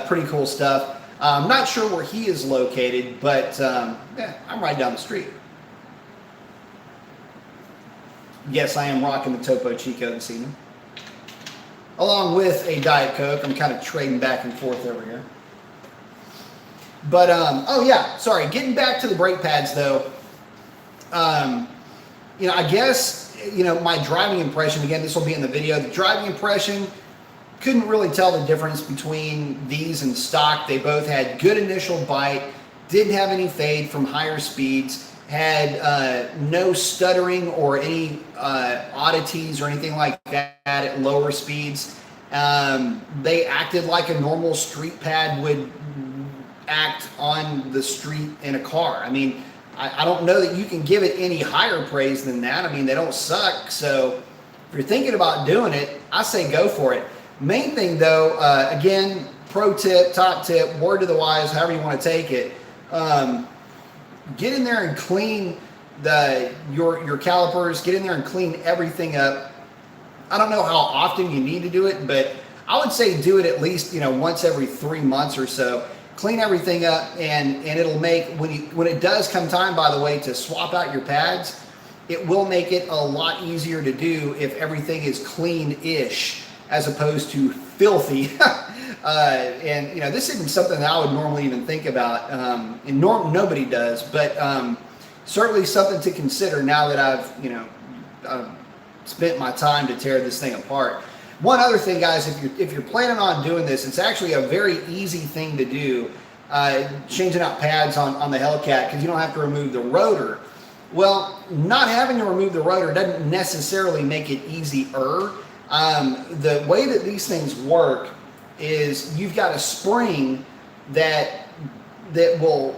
[SPEAKER 1] pretty cool stuff. I'm not sure where he is located, but I'm right down the street. Yes, I am rocking the Topo Chico this evening, along with a Diet Coke. I'm kind of trading back and forth over here. But, oh yeah, sorry, getting back to the brake pads though, I guess, my driving impression, again, this will be in the video, the driving impression, couldn't really tell the difference between these and stock. They both had good initial bite, didn't have any fade from higher speeds. had no stuttering or any oddities or anything like that at lower speeds. They acted like a normal street pad would act on the street in a car. I mean, I don't know that you can give it any higher praise than that. I mean, they don't suck. So if you're thinking about doing it, I say go for it. Main thing though, again, pro tip, top tip, word to the wise, however you want to take it. Get in there and clean your calipers. Get in there and clean everything up. I don't know how often you need to do it, but I would say do it at least once every 3 months or so. Clean everything up, and it'll make when it does come time, by the way, to swap out your pads, it will make it a lot easier to do if everything is clean-ish as opposed to filthy. And this isn't something that I would normally even think about, and nobody does, but certainly something to consider now that I've spent my time to tear this thing apart. One other thing, guys, if you're planning on doing this, it's actually a very easy thing to do, changing out pads on the Hellcat, because you don't have to remove the rotor. Well, not having to remove the rotor doesn't necessarily make it easier. The way that these things work is you've got a spring that will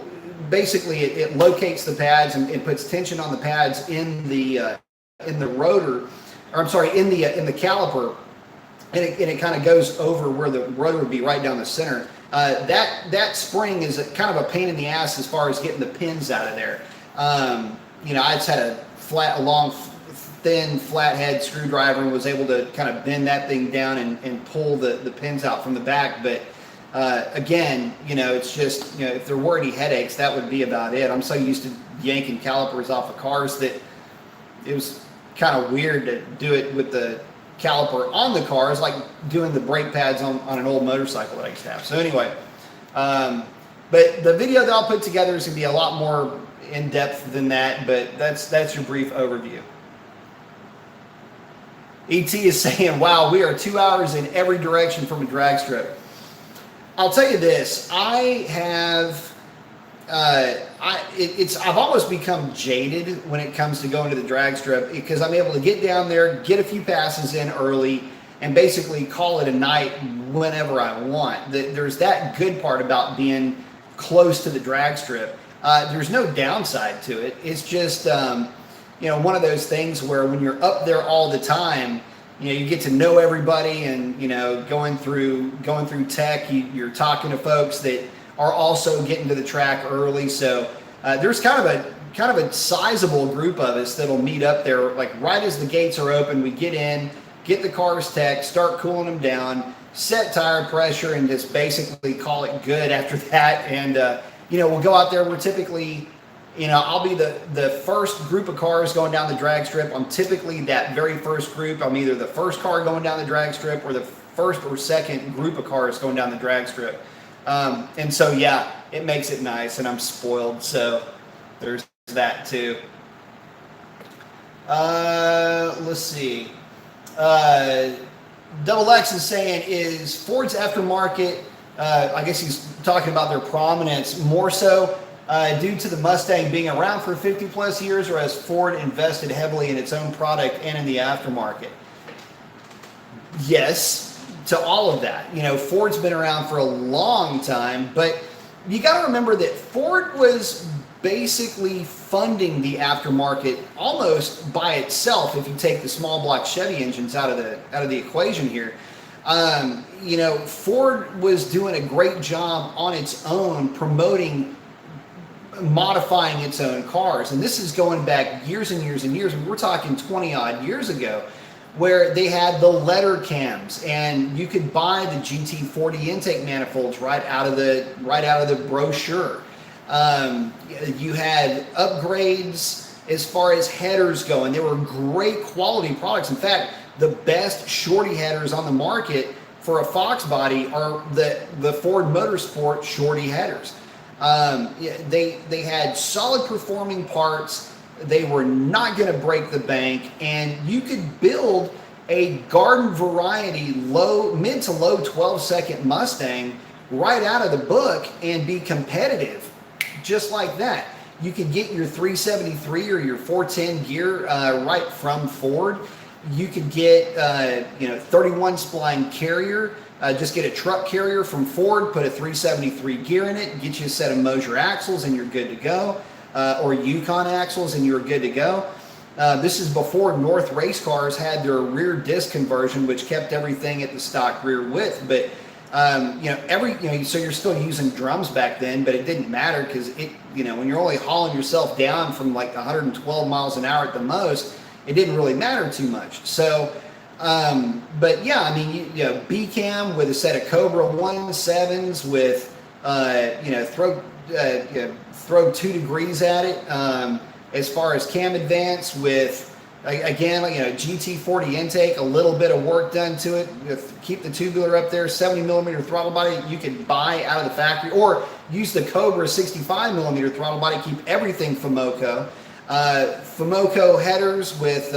[SPEAKER 1] basically it locates the pads and it puts tension on the pads in the rotor, or I'm sorry, in the caliper. And it kind of goes over where the rotor would be, right down the center. That spring is kind of a pain in the ass as far as getting the pins out of there. I just had a long, thin, flathead screwdriver and was able to kind of bend that thing down and pull the pins out from the back. But again, it's just, if there were any headaches, that would be about it. I'm so used to yanking calipers off of cars that it was kind of weird to do it with the caliper on the car. Is like doing the brake pads on an old motorcycle that I used to have. So anyway, but the video that I'll put together is going to be a lot more in depth than that, but that's your brief overview. ET is saying, wow, we are 2 hours in every direction from a drag strip. I'll tell you this, I've almost become jaded when it comes to going to the drag strip, because I'm able to get down there, get a few passes in early, and basically call it a night whenever I want. There's that good part about being close to the drag strip. There's no downside to it. It's just one of those things where when you're up there all the time, you get to know everybody, and going through tech, you're talking to folks that are also getting to the track early. So there's kind of a sizable group of us that'll meet up there, like right as the gates are open. We get in, get the cars tech, start cooling them down, set tire pressure, and just basically call it good after that. And we'll go out there. We're typically, I'll be the first group of cars going down the drag strip. I'm typically that very first group. I'm either the first car going down the drag strip or the first or second group of cars going down the drag strip. And so, yeah, it makes it nice, and I'm spoiled. So there's that too. Let's see. Double X is saying, is Ford's aftermarket, I guess he's talking about their prominence more so due to the Mustang being around for 50 plus years, or has Ford invested heavily in its own product and in the aftermarket? Yes, to all of that. Ford's been around for a long time, but you got to remember that Ford was basically funding the aftermarket almost by itself. If you take the small block Chevy engines out of the equation here, Ford was doing a great job on its own promoting, modifying its own cars. And this is going back years and years and years. We're talking 20 odd years ago, where they had the letter cams, and you could buy the GT40 intake manifolds right out of the brochure. You had upgrades as far as headers go, and they were great quality products. In fact, the best shorty headers on the market for a Fox body are the Ford Motorsport shorty headers. They had solid performing parts. They were not going to break the bank, and you could build a garden variety mid to low 12-second Mustang right out of the book and be competitive just like that. You can get your 373 or your 410 gear right from Ford. You could get 31 spline carrier. Just get a truck carrier from Ford, put a 373 gear in it, get you a set of Mosier axles, and you're good to go. Or Yukon axles, and you're good to go. This is before North race cars had their rear disc conversion, which kept everything at the stock rear width. But so you're still using drums back then, but it didn't matter because when you're only hauling yourself down from like 112 miles an hour at the most, it didn't really matter too much. So, but yeah, I mean, B-cam with a set of Cobra 1.7s with, throw 2 degrees at it. As far as cam advance with, again, GT40 intake, a little bit of work done to it. Keep the tubular up there, 70 millimeter throttle body you can buy out of the factory, or use the Cobra 65 millimeter throttle body, keep everything Fomoco. Fomoco headers with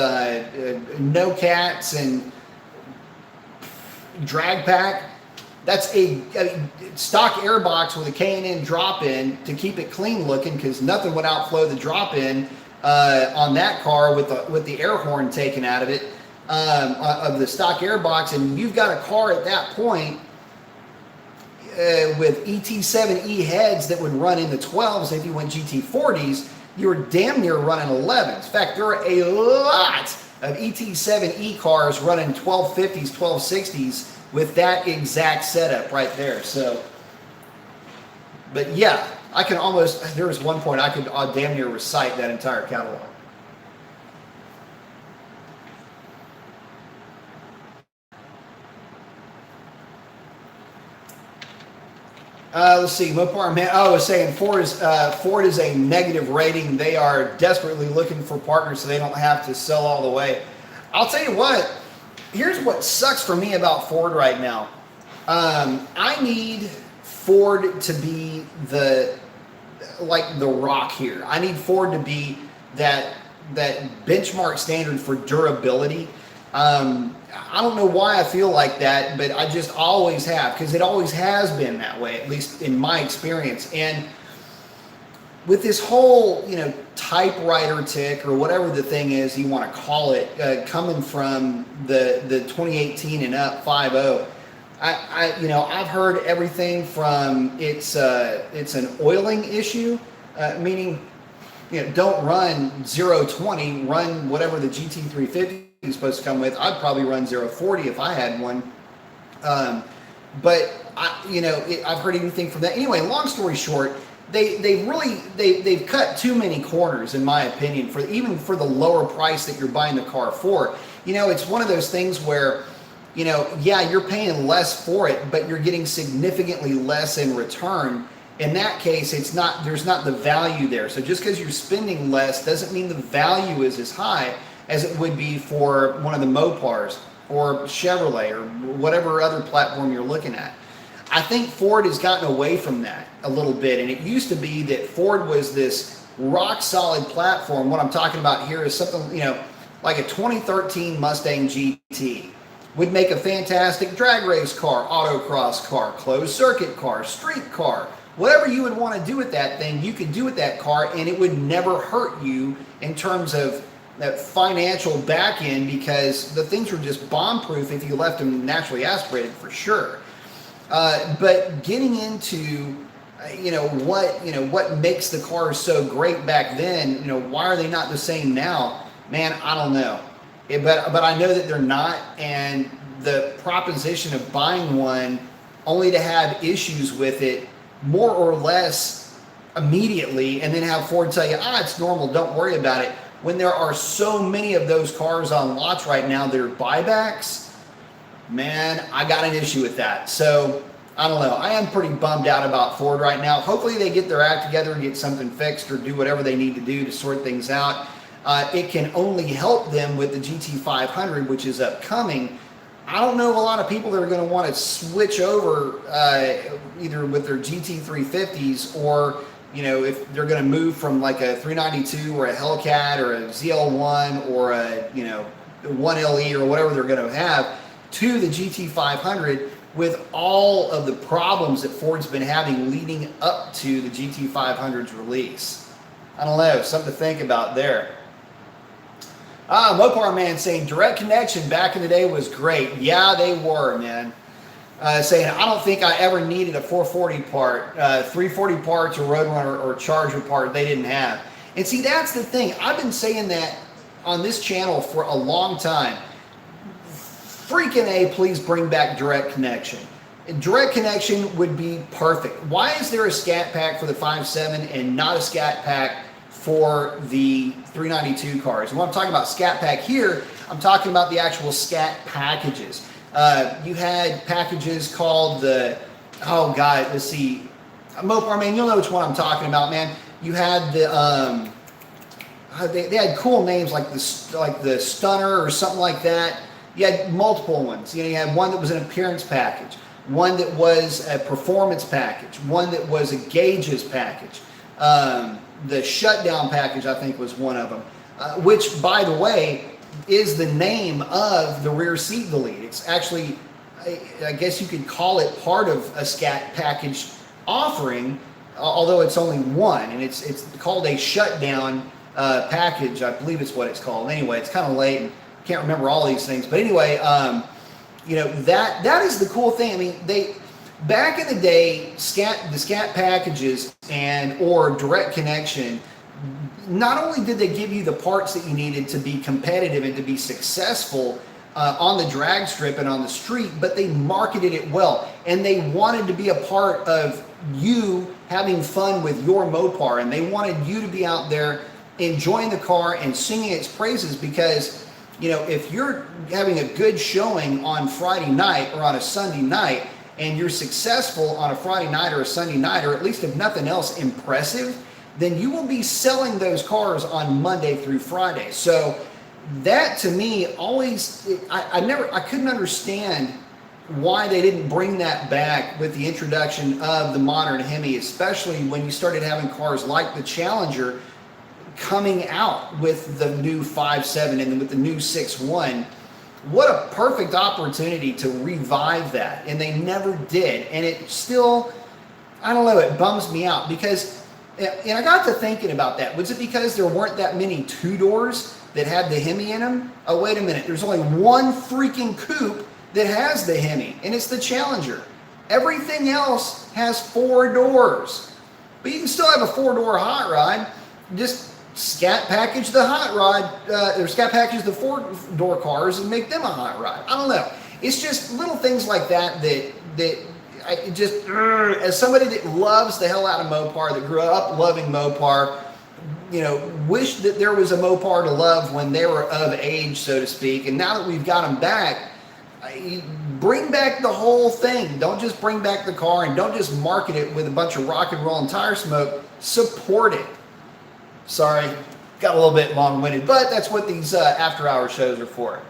[SPEAKER 1] no cats and drag pack. That's a stock airbox with a K&N drop-in to keep it clean looking, because nothing would outflow the drop-in on that car with the air horn taken out of it, of the stock airbox. And you've got a car at that point with ET7E heads that would run in the 12s. If you went GT40s, you were damn near running 11s. In fact, there are a lot of ET7E cars running 1250s, 1260s with that exact setup right there. So, but yeah, I can almost, there was one point I could damn near recite that entire catalog. Let's see, Mopar man. Oh, I was saying Ford is a negative rating. They are desperately looking for partners so they don't have to sell all the way. I'll tell you what. Here's what sucks for me about Ford right now. I need Ford to be the rock here. I need Ford to be that benchmark standard for durability. I don't know why I feel like that, but I just always have, because it always has been that way, at least in my experience. And with this whole, typewriter tick or whatever the thing is you want to call it, coming from the 2018 and up 5.0, I've heard everything from it's an oiling issue, meaning don't run 0.20, run whatever the GT350 is supposed to come with. I'd probably run 0.40 if I had one. But I've heard anything from that. Anyway, long story short, they've cut too many corners, in my opinion, even for the lower price that you're buying the car for. It's one of those things where, yeah, you're paying less for it, but you're getting significantly less in return. In that case, there's not the value there. So just because you're spending less doesn't mean the value is as high as it would be for one of the Mopars or Chevrolet or whatever other platform you're looking at. I think Ford has gotten away from that a little bit, and it used to be that Ford was this rock solid platform. What I'm talking about here is something, like a 2013 Mustang GT would make a fantastic drag race car, autocross car, closed circuit car, street car. Whatever you would want to do with that thing, you could do with that car, and it would never hurt you in terms of that financial back end, because the things were just bomb-proof if you left them naturally aspirated, for sure. But getting into what makes the cars so great back then, why are they not the same now? Man, I don't know. But I know that they're not, and the proposition of buying one only to have issues with it more or less immediately, and then have Ford tell you, it's normal, don't worry about it. When there are so many of those cars on lots right now that are buybacks, man, I got an issue with that. So I don't know. I am pretty bummed out about Ford right now. Hopefully they get their act together and get something fixed, or do whatever they need to do to sort things out. It can only help them with the GT500, which is upcoming. I don't know of a lot of people that are going to want to switch over either with their GT350s, or if they're going to move from like a 392 or a Hellcat or a ZL1 or a 1LE or whatever they're going to have to the GT500, with all of the problems that Ford's been having leading up to the GT500's release. I don't know, something to think about there. Mopar Man saying direct connection back in the day was great. Yeah, they were, man. Saying I don't think I ever needed a 440 part, 340 parts, or Roadrunner or Charger part they didn't have. And see, that's the thing. I've been saying that on this channel for a long time. Freaking A, please bring back direct connection. Direct connection would be perfect. Why is there a scat pack for the 5.7 and not a scat pack for the 392 cars? And when I'm talking about scat pack here, I'm talking about the actual scat packages. You had packages called the, oh God, let's see, Mopar Man, you'll know which one I'm talking about, man. You had the, they had cool names like the Stunner or something like that. You had multiple ones. You had one that was an appearance package, one that was a performance package, one that was a gauges package. The shutdown package, I think, was one of them, which, by the way, is the name of the rear seat delete. It's actually, I guess you could call it part of a scat package offering, although it's only one, and it's called a shutdown package. I believe it's what it's called. Anyway, it's kind of late and can't remember all these things, but anyway, that is the cool thing. I mean, they back in the day, the scat packages or direct connection, not only did they give you the parts that you needed to be competitive and to be successful on the drag strip and on the street, but they marketed it well, and they wanted to be a part of you having fun with your Mopar, and they wanted you to be out there enjoying the car and singing its praises, because if you're having a good showing on Friday night or on a Sunday night, and you're successful on a Friday night or a Sunday night, or at least if nothing else impressive, then you will be selling those cars on Monday through Friday. So that, to me, always, I couldn't understand why they didn't bring that back with the introduction of the modern Hemi, especially when you started having cars like the Challenger coming out with the new 5.7 and with the new 6.1. What a perfect opportunity to revive that, and they never did. And it still, I don't know, it bums me out, because, and I got to thinking about that. Was it because there weren't that many two-doors that had the Hemi in them? Oh, wait a minute. There's only one freaking coupe that has the Hemi, and it's the Challenger. Everything else has 4 doors. But you can still have a 4-door hot rod. Just scat package the hot rod, or scat package the 4-door cars and make them a hot rod. I don't know. It's just little things like that that I just, as somebody that loves the hell out of Mopar, that grew up loving Mopar, wish that there was a Mopar to love when they were of age, so to speak. And now that we've got them back, bring back the whole thing. Don't just bring back the car, and don't just market it with a bunch of rock and roll and tire smoke. Support it. Sorry, got a little bit long-winded, but that's what these after-hour shows are for.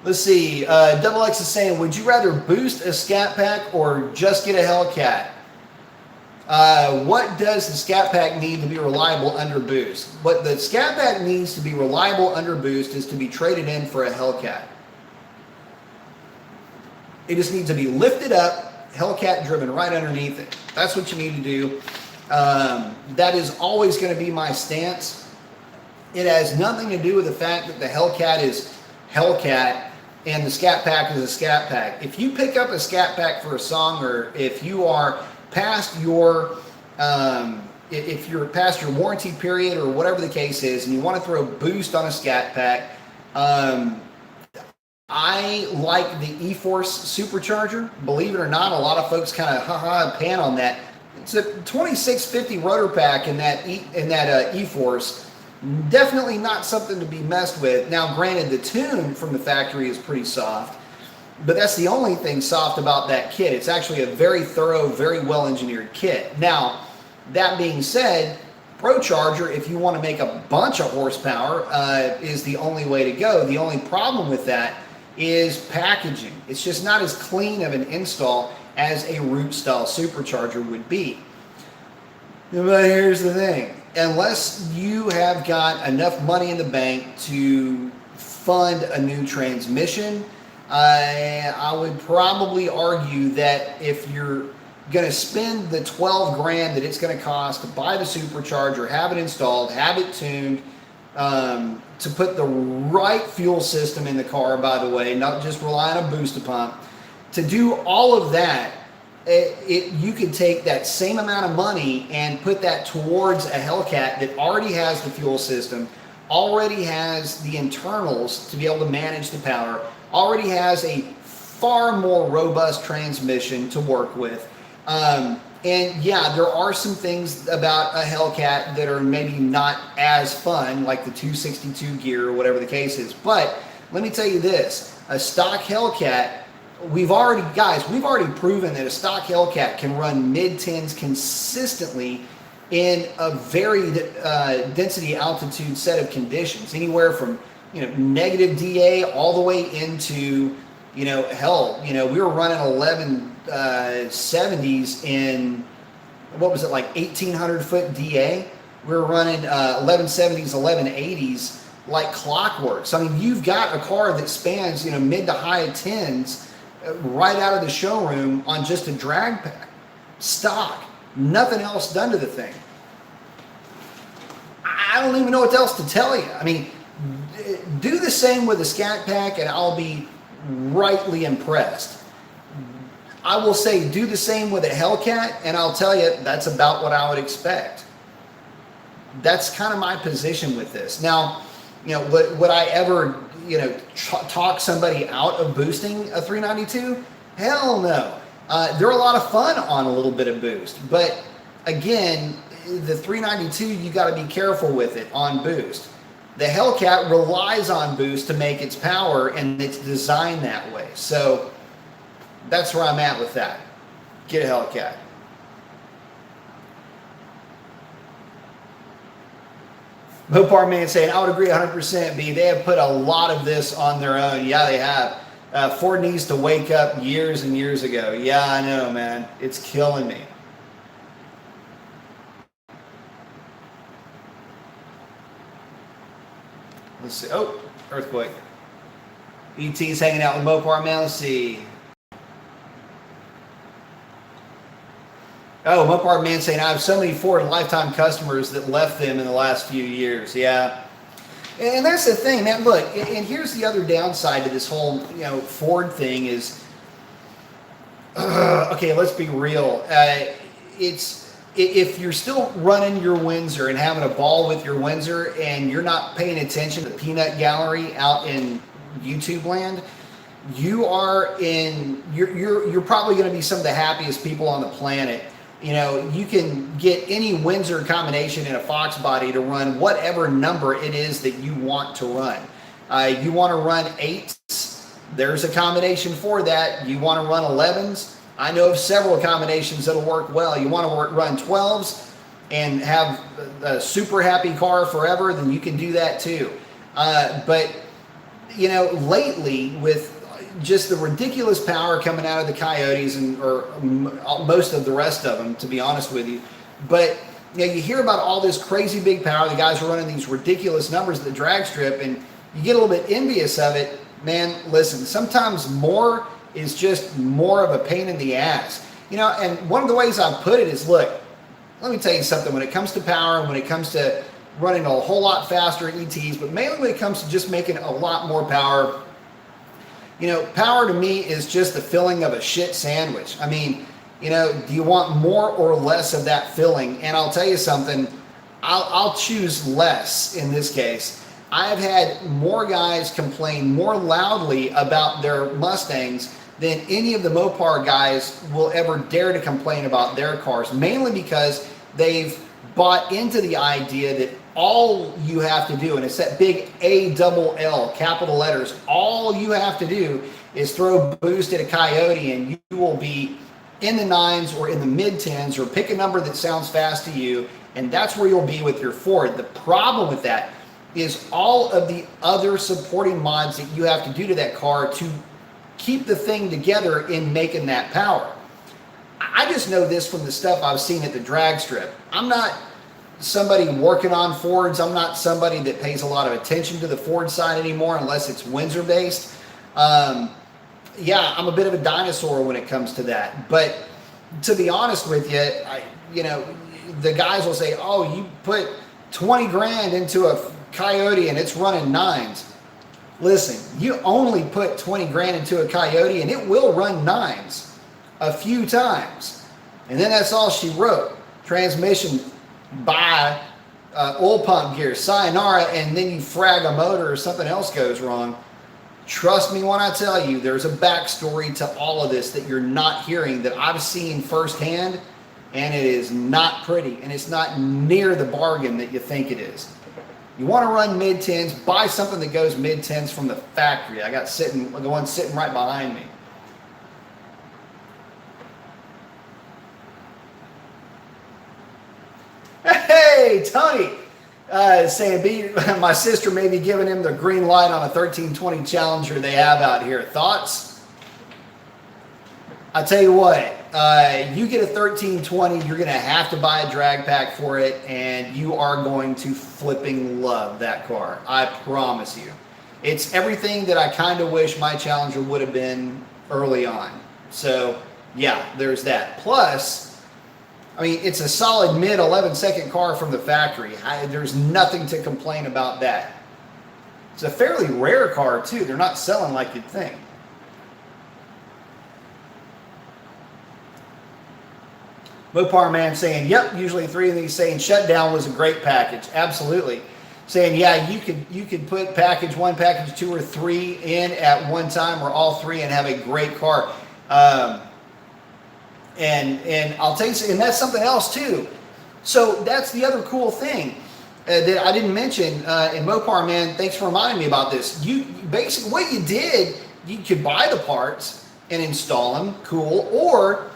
[SPEAKER 1] Let's see. Double X is saying, would you rather boost a scat pack or just get a Hellcat? What does the scat pack need to be reliable under boost? What the scat pack needs to be reliable under boost is to be traded in for a Hellcat. It just needs to be lifted up, Hellcat driven right underneath it. That's what you need to do. That is always going to be my stance. It has nothing to do with the fact that the Hellcat is Hellcat and the scat pack is a scat pack. If you pick up a scat pack for a song, or if you are past your if you're past your warranty period or whatever the case is, and you want to throw boost on a scat pack, I like the E-Force supercharger. Believe it or not, a lot of folks kind of pan on that. It's a 2650 rotor pack in that E-Force. Definitely not something to be messed with. Now, granted, the tune from the factory is pretty soft, but that's the only thing soft about that kit. It's actually a very thorough, very well-engineered kit. Now, that being said, ProCharger, if you want to make a bunch of horsepower, is the only way to go. The only problem with that is packaging. It's just not as clean of an install as a root style supercharger would be. But here's the thing. Unless you have got enough money in the bank to fund a new transmission, I would probably argue that if you're going to spend the 12 grand that it's going to cost to buy the supercharger, have it installed, have it tuned, to put the right fuel system in the car, by the way, not just rely on a booster pump. To do all of that, you could take that same amount of money and put that towards a Hellcat that already has the fuel system, already has the internals to be able to manage the power, already has a far more robust transmission to work with. And yeah, there are some things about a Hellcat that are maybe not as fun, like the 262 gear or whatever the case is. But let me tell you this, a stock Hellcat, we've already proven that a stock Hellcat can run mid-tens consistently in a very density altitude set of conditions, anywhere from negative DA all the way into hell, we were running 1170s in, what was it, like 1800 foot DA. We were running 1170s, 1180s like clockwork. So I mean, you've got a car that spans mid to high tens right out of the showroom on just a drag pack, stock, nothing else done to the thing. I don't even know what else to tell you. I mean, do the same with a Scat Pack and I'll be rightly impressed. I will say do the same with a Hellcat and I'll tell you that's about what I would expect. That's kind of my position with this. Now, would I ever talk somebody out of boosting a 392? Hell no. They're a lot of fun on a little bit of boost, but again, the 392, you got to be careful with it on boost. The Hellcat relies on boost to make its power, and it's designed that way. So that's where I'm at with that. Get a Hellcat. Mopar Man saying, I would agree 100%, B. They have put a lot of this on their own. Yeah, they have. Ford needs to wake up years and years ago. Yeah, I know, man. It's killing me. Let's see. Oh, earthquake. ET's hanging out with Mopar Man. Let's see. Oh, Mopar Man saying, I have so many Ford lifetime customers that left them in the last few years. Yeah. And that's the thing, man. Look, and here's the other downside to this whole, Ford thing is, okay, let's be real. If you're still running your Windsor and having a ball with your Windsor and you're not paying attention to the peanut gallery out in YouTube land, you're probably going to be some of the happiest people on the planet. You can get any Windsor combination in a Fox body to run whatever number it is that you want to run. You want to run 8s, there's a combination for that. You want to run 11s, I know of several combinations that'll work well. You want to run 12s and have a super happy car forever, then you can do that too. But lately with just the ridiculous power coming out of the Coyotes or most of the rest of them, to be honest with you. But you hear about all this crazy big power. The guys are running these ridiculous numbers at the drag strip, and you get a little bit envious of it. Man, listen, sometimes more is just more of a pain in the ass. And one of the ways I put it is, look, let me tell you something. When it comes to power and when it comes to running a whole lot faster ETs, but mainly when it comes to just making a lot more power, power to me is just the filling of a shit sandwich. I mean, do you want more or less of that filling? And I'll tell you something, I'll choose less in this case. I've had more guys complain more loudly about their Mustangs than any of the Mopar guys will ever dare to complain about their cars, mainly because they've bought into the idea that all you have to do, and it's that big ALL, capital letters, all you have to do is throw boost at a Coyote and you will be in the 9s or in the mid-10s, or pick a number that sounds fast to you, and that's where you'll be with your Ford. The problem with that is all of the other supporting mods that you have to do to that car to keep the thing together in making that power. I just know this from the stuff I've seen at the drag strip. I'm not somebody working on Fords. I'm not somebody that pays a lot of attention to the Ford side anymore unless it's Windsor based. Yeah, I'm a bit of a dinosaur when it comes to that. But to be honest with you, the guys will say, oh, you put 20 grand into a Coyote and it's running nines. Listen, you only put 20 grand into a Coyote and it will run nines a few times. And then that's all she wrote. Transmission, buy, oil pump gear, sayonara, and then you frag a motor or something else goes wrong. Trust me when I tell you, there's a backstory to all of this that you're not hearing, that I've seen firsthand, and it is not pretty, and it's not near the bargain that you think it is. You want to run mid-tens, buy something that goes mid-tens from the factory. I got the one sitting right behind me. Hey, Tony, saying my sister may be giving him the green light on a 1320 Challenger they have out here. Thoughts? I tell you what, you get a 1320, you're going to have to buy a drag pack for it, and you are going to flipping love that car. I promise you. It's everything that I kind of wish my Challenger would have been early on. So, yeah, there's that. Plus, I mean, it's a solid mid 11-second car from the factory. There's nothing to complain about that. It's a fairly rare car, too. They're not selling like you'd think. Mopar Man saying, yep, usually 3 of these, saying shutdown was a great package. Absolutely. Saying, yeah, you could put package 1, package 2, or 3 in at one time, or all 3, and have a great car. And I'll tell you, and that's something else too. So that's the other cool thing that I didn't mention. And Mopar Man, thanks for reminding me about this. You basically, what you did, you could buy the parts and install them, cool, or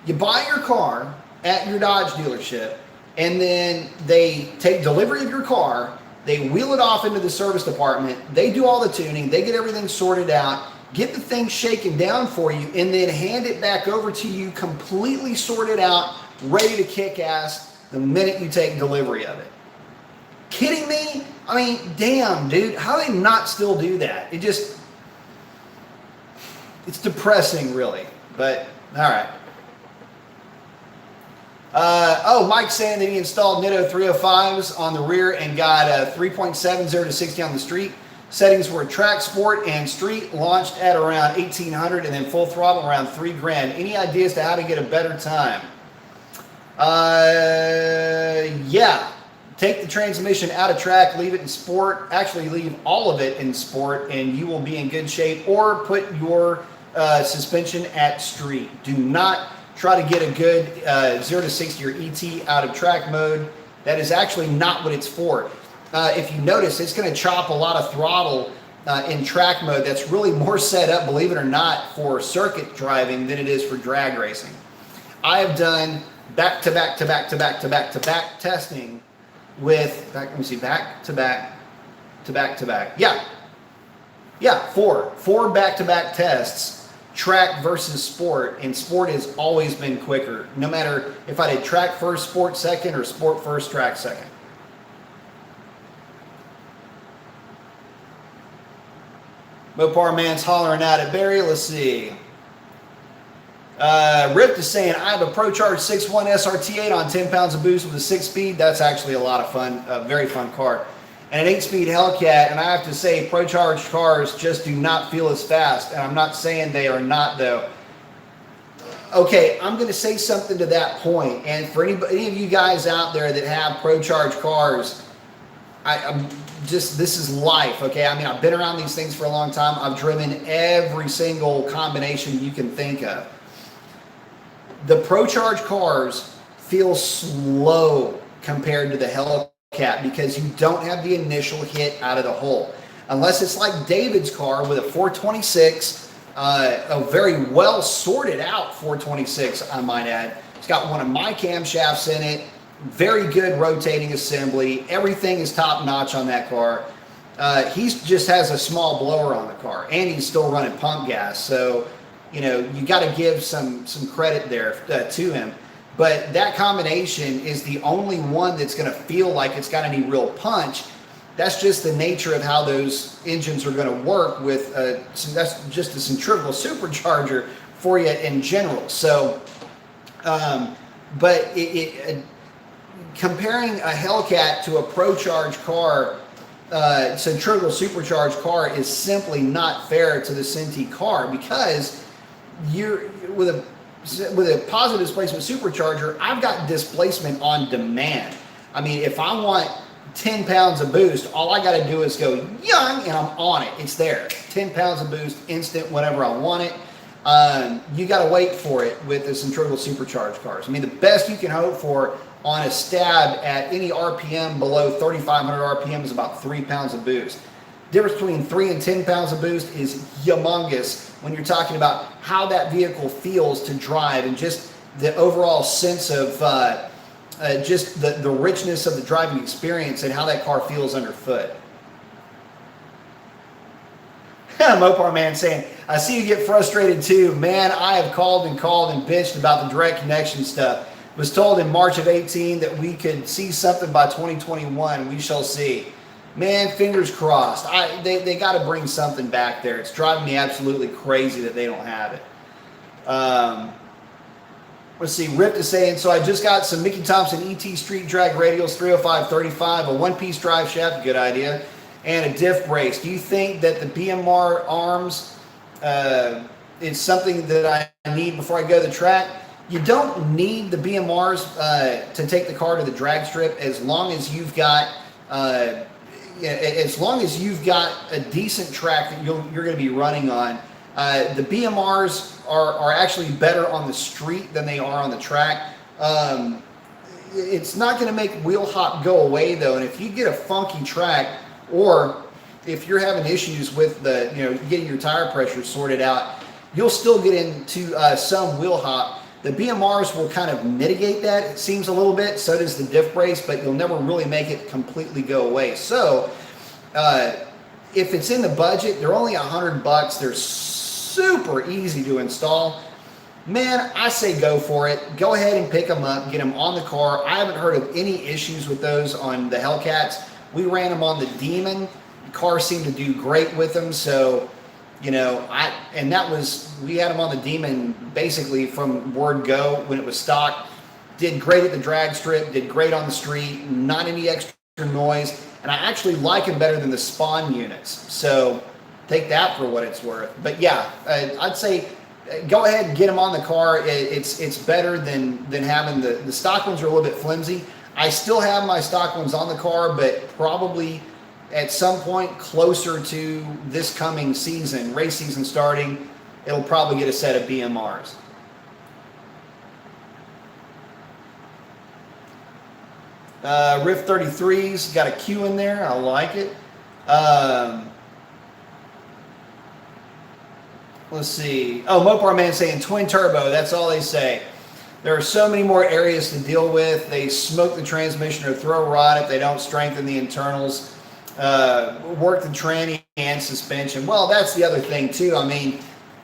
[SPEAKER 1] you buy your car at your Dodge dealership, and then they take delivery of your car, they wheel it off into the service department, they do all the tuning, they get everything sorted out, get the thing shaken down for you, and then hand it back over to you completely sorted out, ready to kick ass the minute you take delivery of it. Kidding me? I mean, damn, dude, how do they not still do that? It's depressing, really, but all right. Mike's saying that he installed Nitto 305s on the rear and got a 3.70 to 60 on the street. Settings were track, sport, and street. Launched at around 1,800 and then full throttle around $3,000. Any ideas to how to get a better time? Yeah. Take the transmission out of track, leave it in sport. Actually, leave all of it in sport, and you will be in good shape. Or put your suspension at street. Do not try to get a good 0 to 60 or ET out of track mode. That is actually not what it's for. If you notice, it's going to chop a lot of throttle in track mode. That's really more set up, believe it or not, for circuit driving than it is for drag racing. I have done back-to-back testing with, let me see, back-to-back. Yeah, four back-to-back tests. Track versus sport, and sport has always been quicker, no matter if I did track first, sport second, or sport first, track second. Mopar Man's hollering out at Barry. Let's see. Ripped is saying, I have a ProCharge 6.1 SRT8 on 10 pounds of boost with a 6-speed. That's actually a lot of fun, a very fun car. And an 8-speed Hellcat, and I have to say, ProCharged cars just do not feel as fast. And I'm not saying they are not, though. Okay, I'm going to say something to that point. And for any of you guys out there that have ProCharged cars, this is life, okay? I mean, I've been around these things for a long time. I've driven every single combination you can think of. The ProCharged cars feel slow compared to the Hellcat, because you don't have the initial hit out of the hole. Unless it's like David's car with a 426, a very well sorted out 426, I might add. It's got one of my camshafts in it, very good rotating assembly. Everything is top notch on that car. He just has a small blower on the car, and he's still running pump gas. So, you know, you got to give some credit there to him. But that combination is the only one that's going to feel like it's got any real punch. That's just the nature of how those engines are going to work with, that's just a centrifugal supercharger for you in general. So But comparing a Hellcat to a Pro-Charge car, centrifugal supercharged car, is simply not fair to the Cinti car, because you're with a positive displacement supercharger, I've got displacement on demand. I mean, if I want 10 pounds of boost, all I got to do is go young and I'm on it. It's there. 10 pounds of boost instant whenever I want it. You got to wait for it with the centrifugal supercharged cars. I mean, the best you can hope for on a stab at any RPM below 3,500 RPM is about 3 pounds of boost. Difference between 3 and 10 pounds of boost is humongous when you're talking about how that vehicle feels to drive, and just the overall sense of just the richness of the driving experience and how that car feels underfoot. Mopar man saying, I see you get frustrated too. Man, I have called and bitched about the direct connection stuff. Was told in March of 18 that we could see something by 2021. We shall see. Man, fingers crossed. They got to bring something back there. It's driving me absolutely crazy that they don't have it. Let's see. Ripped is saying, so I just got some Mickey Thompson ET Street Drag radials, 305/35, a one-piece drive shaft, good idea, and a diff brace. Do you think that the BMR arms is something that I need before I go to the track? You don't need the BMRs to take the car to the drag strip, as long as you've got a decent track that you're going to be running on. The BMRs are actually better on the street than they are on the track. It's not going to make wheel hop go away though, and if you get a funky track, or if you're having issues with getting your tire pressure sorted out, you'll still get into some wheel hop. The BMRs will kind of mitigate that, it seems, a little bit. So does the diff brace, but you'll never really make it completely go away. So if it's in the budget, they're only $100. They're super easy to install. Man, I say go for it. Go ahead and pick them up, get them on the car. I haven't heard of any issues with those on the Hellcats. We ran them on the Demon. The car seemed to do great with them. So, we had them on the Demon basically from word go when it was stock. Did great at the drag strip, did great on the street, not any extra noise, and I actually like them better than the Spawn units. So take that for what it's worth. But yeah, I'd say go ahead and get them on the car. It's better than having the stock ones. Are a little bit flimsy. I still have my stock ones on the car, but probably at some point closer to this coming season, race season starting, it'll probably get a set of BMRs. Riff 33's got a Q in there. I like it. Let's see. Oh, Mopar man saying twin turbo. That's all they say. There are so many more areas to deal with. They smoke the transmission or throw rod if they don't strengthen the internals. Work the tranny and suspension. Well, that's the other thing too. I mean,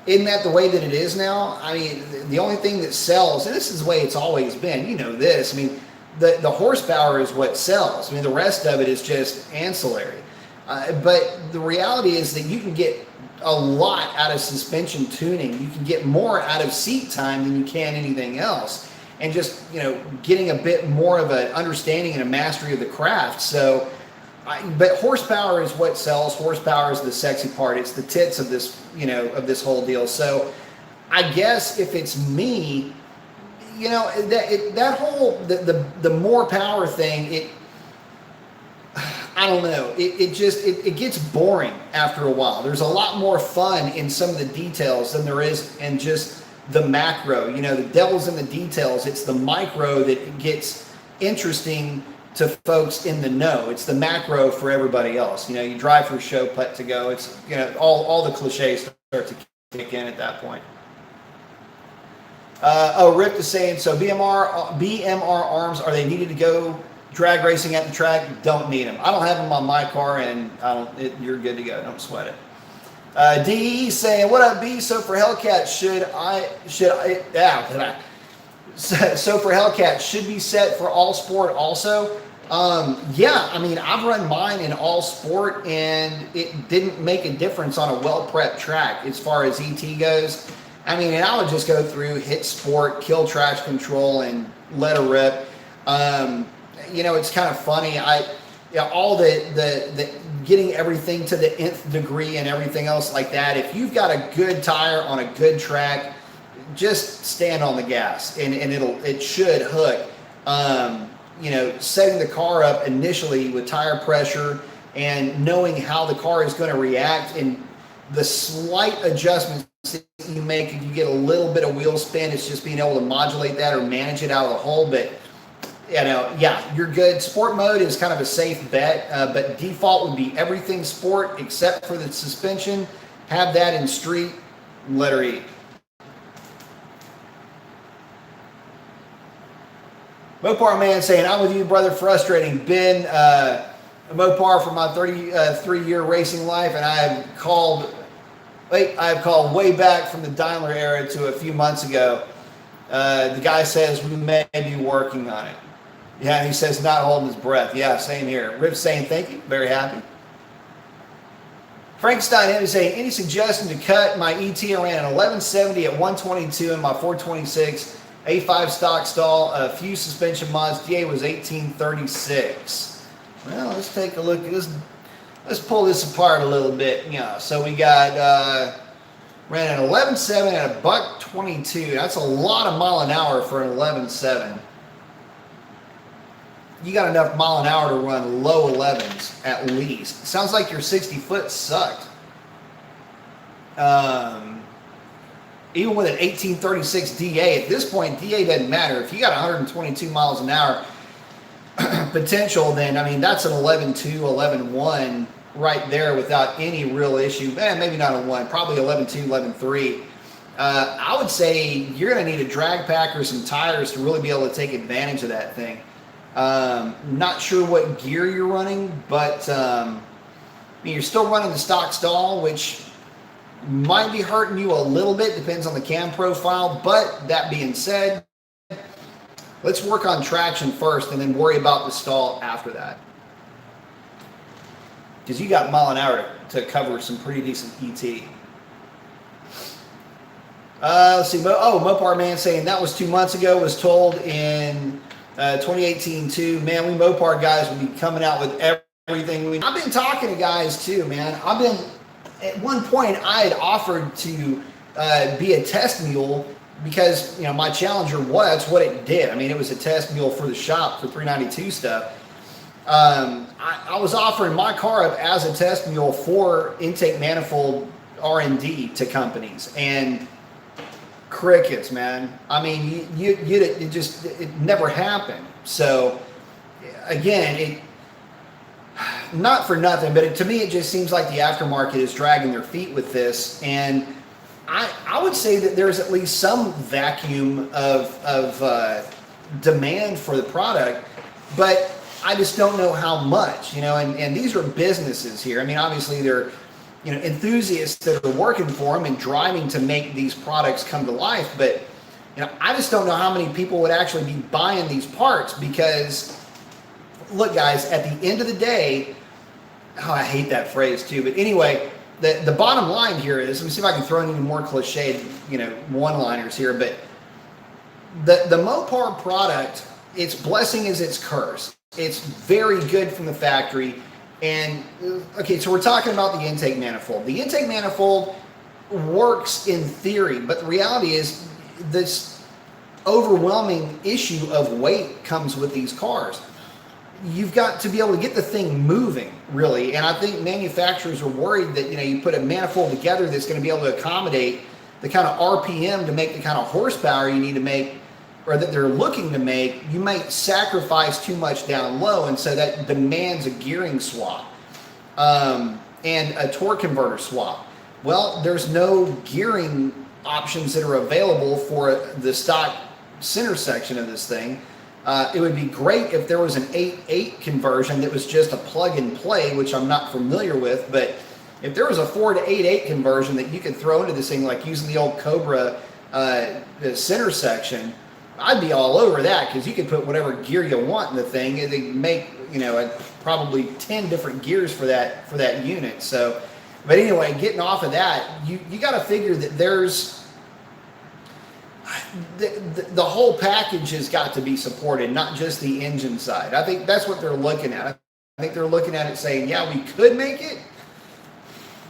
[SPEAKER 1] isn't that the way that it is now? I mean, the only thing that sells, and this is the way it's always been, you know this, I mean, the horsepower is what sells. I mean, the rest of it is just ancillary. But the reality is that you can get a lot out of suspension tuning. You can get more out of seat time than you can anything else. And just, getting a bit more of an understanding and a mastery of the craft. So, but horsepower is what sells. Horsepower is the sexy part. It's the tits of this, of this whole deal. So I guess if it's me, that whole, the more power thing, I don't know. It gets boring after a while. There's a lot more fun in some of the details than there is in just the macro. The devil's in the details. It's the micro that gets interesting to folks in the know. It's the macro for everybody else. You drive for show, putt to go. It's, all the cliches start to kick in at that point. Rick is saying, so BMR arms, are they needed to go drag racing at the track? Don't need them. I don't have them on my car, and you're good to go. Don't sweat it. DE saying, what up, B? So for Hellcat, so for Hellcat, should be set for all sport also? Yeah, I mean, I've run mine in all sport, and it didn't make a difference on a well-prepped track as far as ET goes. I mean, and I would just go through, hit sport, kill traction control, and let her rip. You know, it's kind of funny. All the getting everything to the nth degree and everything else like that. If you've got a good tire on a good track, just stand on the gas and it should hook. You know, setting the car up initially with tire pressure and knowing how the car is going to react, and the slight adjustments that you make if you get a little bit of wheel spin, it's just being able to modulate that or manage it out of the hole. But you know, yeah, you're good. Sport mode is kind of a safe bet, but default would be everything sport except for the suspension. Have that in street, let her eat. Mopar man saying, I'm with you, brother. Frustrating. Been a Mopar for my 33-year racing life, and I have called way back from the Daimler era to a few months ago. The guy says we may be working on it. Yeah, and he says not holding his breath. Yeah, same here. Rip's saying thank you. Very happy. Frankenstein is saying, any suggestion to cut my ET? I ran an 1170 at 122 in my 426. A5 stock stall, a few suspension mods. DA was 1836. Well, let's take a look at this. Let's pull this apart a little bit. Yeah, so we got ran an 11.7 at a $122. That's a lot of mile an hour for an 11.7. You got enough mile an hour to run low 11s at least. Sounds like your 60 foot sucked. Even with an 1836 DA, at this point, DA doesn't matter. If you got 122 miles an hour potential, then, I mean, that's an 11.2, 11.1 right there without any real issue. Maybe not a 1, probably 11.2, 11.3. I would say you're going to need a drag pack or some tires to really be able to take advantage of that thing. Not sure what gear you're running, but I mean, you're still running the stock stall, which might be hurting you a little bit, depends on the cam profile. But that being said, let's work on traction first and then worry about the stall after that, because you got mile an hour to cover some pretty decent ET. Let's see. Mopar man saying that was 2 months ago, was told in 2018 too. Man, we Mopar guys will be coming out with everything. I've been talking to guys too, man. At one point I had offered to be a test mule, because, you know, my Challenger was what it did. I mean, it was a test mule for the shop for 392 stuff. I was offering my car up as a test mule for intake manifold R&D to companies, and crickets, man. I mean, it never happened. So again, not for nothing, but to me, it just seems like the aftermarket is dragging their feet with this. And I would say that there's at least some vacuum of demand for the product, but I just don't know how much, you know, and these are businesses here. I mean, obviously they're, you know, enthusiasts that are working for them and driving to make these products come to life. But, you know, I just don't know how many people would actually be buying these parts, because look, guys, at the end of the day, I hate that phrase too, but anyway, the bottom line here is, let me see if I can throw in any more cliched, you know, one-liners here, but the Mopar product, its blessing is its curse. It's very good from the factory. And okay, so we're talking about the intake manifold. The intake manifold works in theory, but the reality is this overwhelming issue of weight comes with these cars. You've got to be able to get the thing moving, really. And I think manufacturers are worried that, you know, you put a manifold together that's going to be able to accommodate the kind of RPM to make the kind of horsepower you need to make, or that they're looking to make. You might sacrifice too much down low, and so that demands a gearing swap and a torque converter swap. Well, there's no gearing options that are available for the stock center section of this thing. It would be great if there was an 8-8 conversion that was just a plug and play, which I'm not familiar with, but if there was a 4 to 8-8 conversion that you could throw into this thing, like using the old Cobra the center section, I'd be all over that, because you could put whatever gear you want in the thing, and they make, you know, probably 10 different gears for that unit. So, but anyway, getting off of that, you got to figure that there's the whole package has got to be supported, not just the engine side. I think that's what they're looking at. I think they're looking at it saying, yeah, we could make it.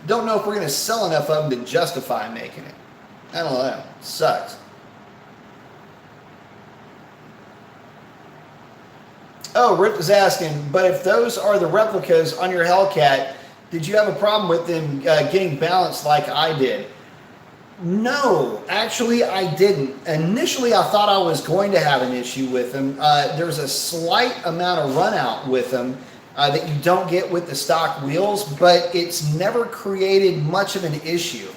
[SPEAKER 1] Don't know if we're going to sell enough of them to justify making it. I don't know. It sucks. Oh, Rip is asking, but if those are the replicas on your Hellcat, did you have a problem with them getting balanced like I did? No, actually I didn't. Initially I thought I was going to have an issue with them. There's a slight amount of run out with them that you don't get with the stock wheels, but it's never created much of an issue.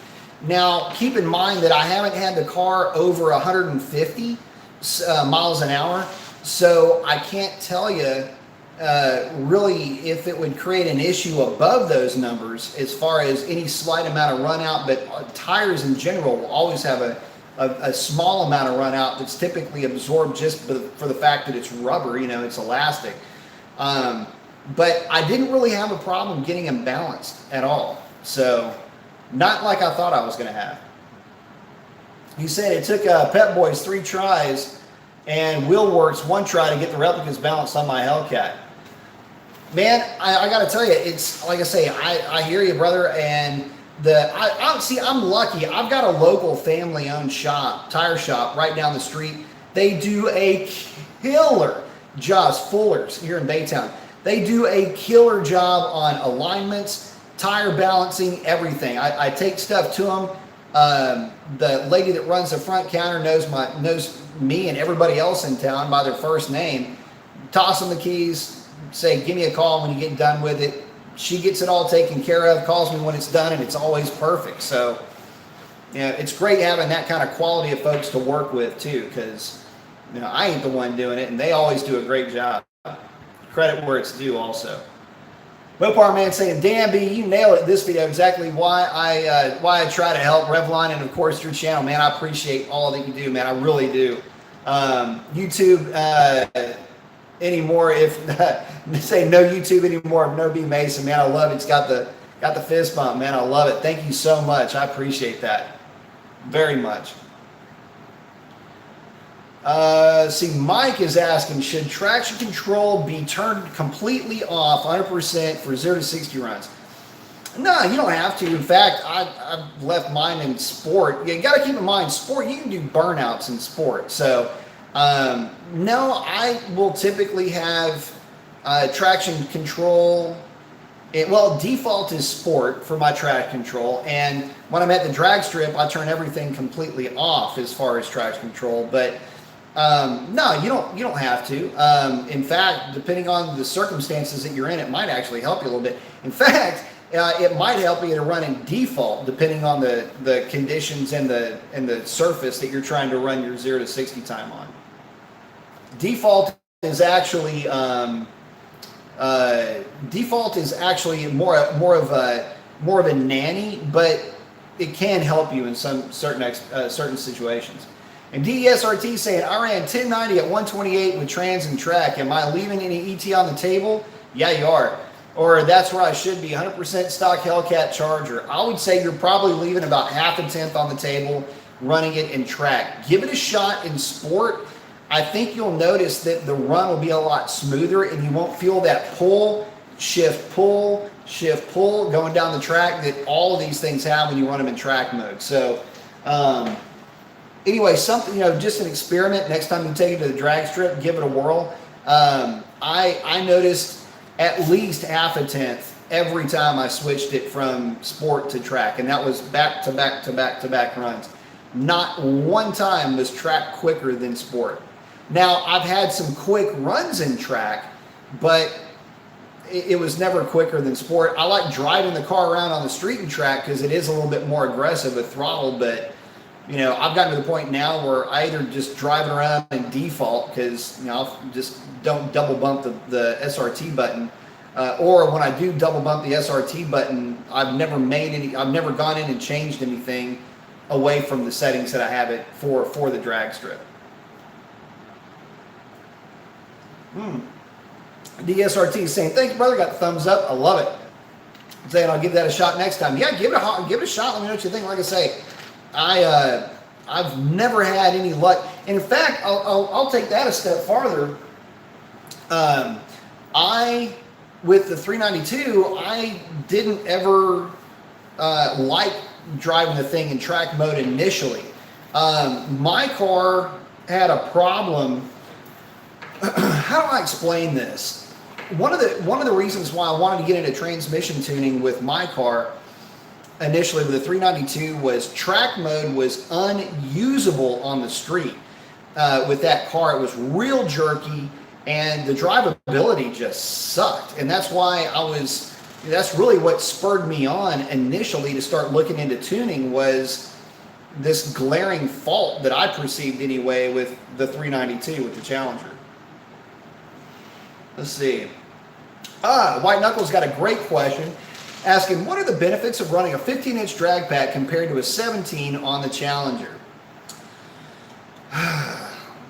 [SPEAKER 1] Now, keep in mind that I haven't had the car over 150 miles an hour, so I can't tell you really if it would create an issue above those numbers as far as any slight amount of run out, but tires in general will always have a small amount of run out that's typically absorbed just for the fact that it's rubber, you know, it's elastic. But I didn't really have a problem getting them balanced at all. So not like I thought I was going to have. He said it took Pep Boys 3 tries and Wheelworks 1 try to get the replicas balanced on my Hellcat. Man, I got to tell you, it's like I say, I hear you, brother. And I'm lucky. I've got a local family-owned shop, tire shop, right down the street. They do a killer job. Fuller's here in Baytown. They do a killer job on alignments, tire balancing, everything. I take stuff to them. The lady that runs the front counter knows me and everybody else in town by their first name. Toss them the keys, say, give me a call when you get done with it. She gets it all taken care of, calls me when it's done, and it's always perfect. So, yeah, it's great having that kind of quality of folks to work with too, because, you know, I ain't the one doing it, and they always do a great job. Credit where it's due also. Mopar Man saying, damn B, you nailed it this video, exactly why I try to help Revlon and of course your channel, man. I appreciate all that you do, man. I really do. YouTube anymore, if say no YouTube anymore, no B Mason, man. I love it. It's got the fist bump, man. I love it. Thank you so much. I appreciate that very much. See, Mike is asking, should traction control be turned completely off 100% for 0 to 60 runs? No, you don't have to. In fact, I've left mine in sport. You got to keep in mind, sport, you can do burnouts in sport. So, no, I will typically have traction control. Well, default is sport for my traction control. And when I'm at the drag strip, I turn everything completely off as far as traction control. But no, you don't have to. In fact, depending on the circumstances that you're in, it might actually help you a little bit. In fact, it might help you to run in default, depending on the conditions and the surface that you're trying to run your 0 to 60 time on. Default is actually more of a nanny, but it can help you in some certain situations. And DESRT saying, I ran 1090 at 128 with trans and track. Am I leaving any ET on the table? Yeah, you are. Or that's where I should be, 100% stock Hellcat Charger. I would say you're probably leaving about half a tenth on the table, running it in track. Give it a shot in sport. I think you'll notice that the run will be a lot smoother and you won't feel that pull, shift, pull going down the track that all of these things have when you run them in track mode. So, anyway, something, just an experiment. Next time you take it to the drag strip, give it a whirl. I noticed at least half a tenth every time I switched it from sport to track, and that was back to back to back to back runs. Not one time was track quicker than sport. Now, I've had some quick runs in track, but it was never quicker than sport. I like driving the car around on the street and track because it is a little bit more aggressive with throttle, but I've gotten to the point now where I either just drive it around in default because, I'll just don't double bump the SRT button. Or when I do double bump the SRT button, I've never gone in and changed anything away from the settings that I have it for the drag strip. DSRT is saying, thanks, brother. Got the thumbs up. I love it. Saying I'll give that a shot next time. Yeah, give it a shot. Let me know what you think. Like I say, I've never had any luck. And in fact, I'll take that a step farther. I, with the 392, I didn't ever like driving the thing in track mode initially. My car had a problem. How do I explain this? One of the reasons why I wanted to get into transmission tuning with my car initially with the 392 was track mode was unusable on the street with that car. It was real jerky and the drivability just sucked. And that's why that's really what spurred me on initially to start looking into tuning, was this glaring fault that I perceived anyway with the 392 with the Challenger. Let's see. White Knuckles got a great question asking, what are the benefits of running a 15-inch drag pack compared to a 17 on the Challenger?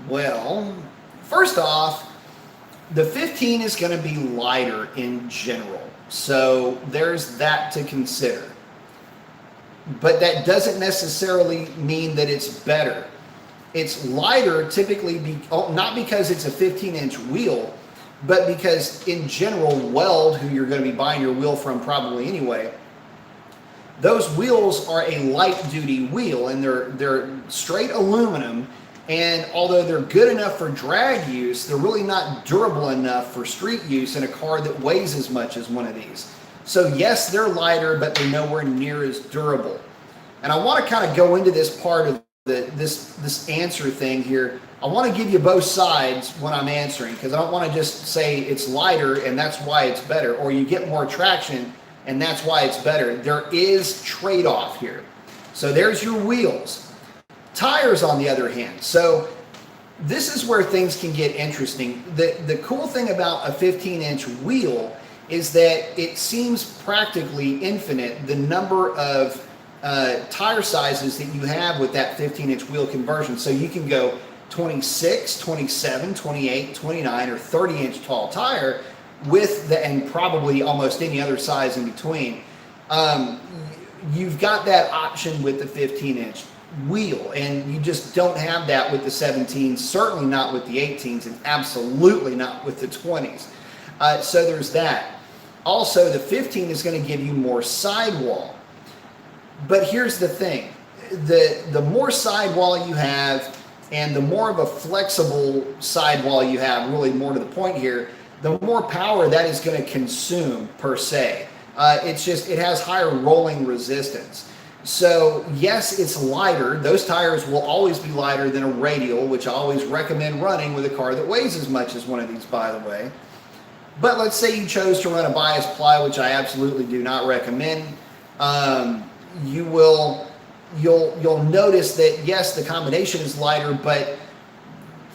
[SPEAKER 1] Well, first off, the 15 is going to be lighter in general. So there's that to consider. But that doesn't necessarily mean that it's better. It's lighter typically, not because it's a 15-inch wheel, but because in general, Weld, who you're going to be buying your wheel from probably anyway, those wheels are a light-duty wheel, and they're straight aluminum. And although they're good enough for drag use, they're really not durable enough for street use in a car that weighs as much as one of these. So yes, they're lighter, but they're nowhere near as durable. And I want to kind of go into this part of this answer thing here. I want to give you both sides when I'm answering, because I don't want to just say it's lighter and that's why it's better, or you get more traction and that's why it's better. There is trade-off here. So there's your wheels. Tires, on the other hand. So this is where things can get interesting. The cool thing about a 15-inch wheel is that it seems practically infinite, the number of tire sizes that you have with that 15-inch wheel conversion. So you can go 26, 27, 28, 29, or 30-inch tall tire with and probably almost any other size in between. You've got that option with the 15-inch wheel, and you just don't have that with the 17s, certainly not with the 18s, and absolutely not with the 20s. So there's that. Also, the 15 is going to give you more sidewall. But here's the thing. The more sidewall you have, and the more of a flexible sidewall you have, really more to the point here, the more power that is going to consume per se. It has higher rolling resistance. So yes, it's lighter. Those tires will always be lighter than a radial, which I always recommend running with a car that weighs as much as one of these, by the way. But let's say you chose to run a bias ply, which I absolutely do not recommend. You'll notice that yes, the combination is lighter, but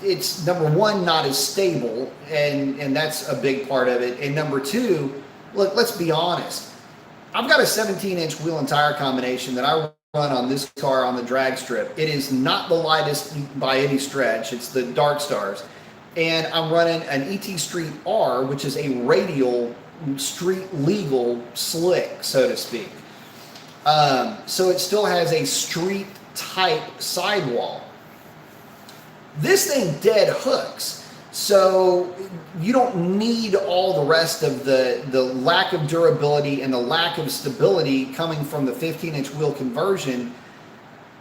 [SPEAKER 1] it's, number one, not as stable, and that's a big part of it. And number two, look, let's be honest. I've got a 17-inch wheel and tire combination that I run on this car on the drag strip. It is not the lightest by any stretch. It's the Dark Stars. And I'm running an ET Street R, which is a radial street legal slick, so to speak. So it still has a street type sidewall. This thing dead hooks. So you don't need all the rest of the lack of durability and the lack of stability coming from the 15-inch wheel conversion.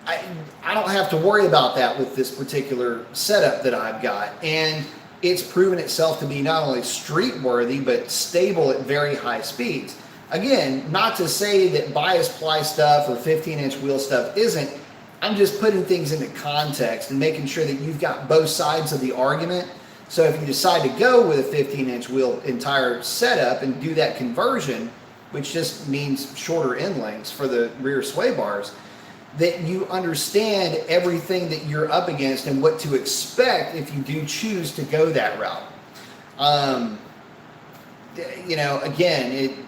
[SPEAKER 1] I don't have to worry about that with this particular setup that I've got. And it's proven itself to be not only street worthy, but stable at very high speeds. Again, not to say that bias ply stuff or 15-inch wheel stuff isn't. I'm just putting things into context and making sure that you've got both sides of the argument. So if you decide to go with a 15-inch wheel entire setup and do that conversion, which just means shorter end lengths for the rear sway bars, that you understand everything that you're up against and what to expect if you do choose to go that route. Again,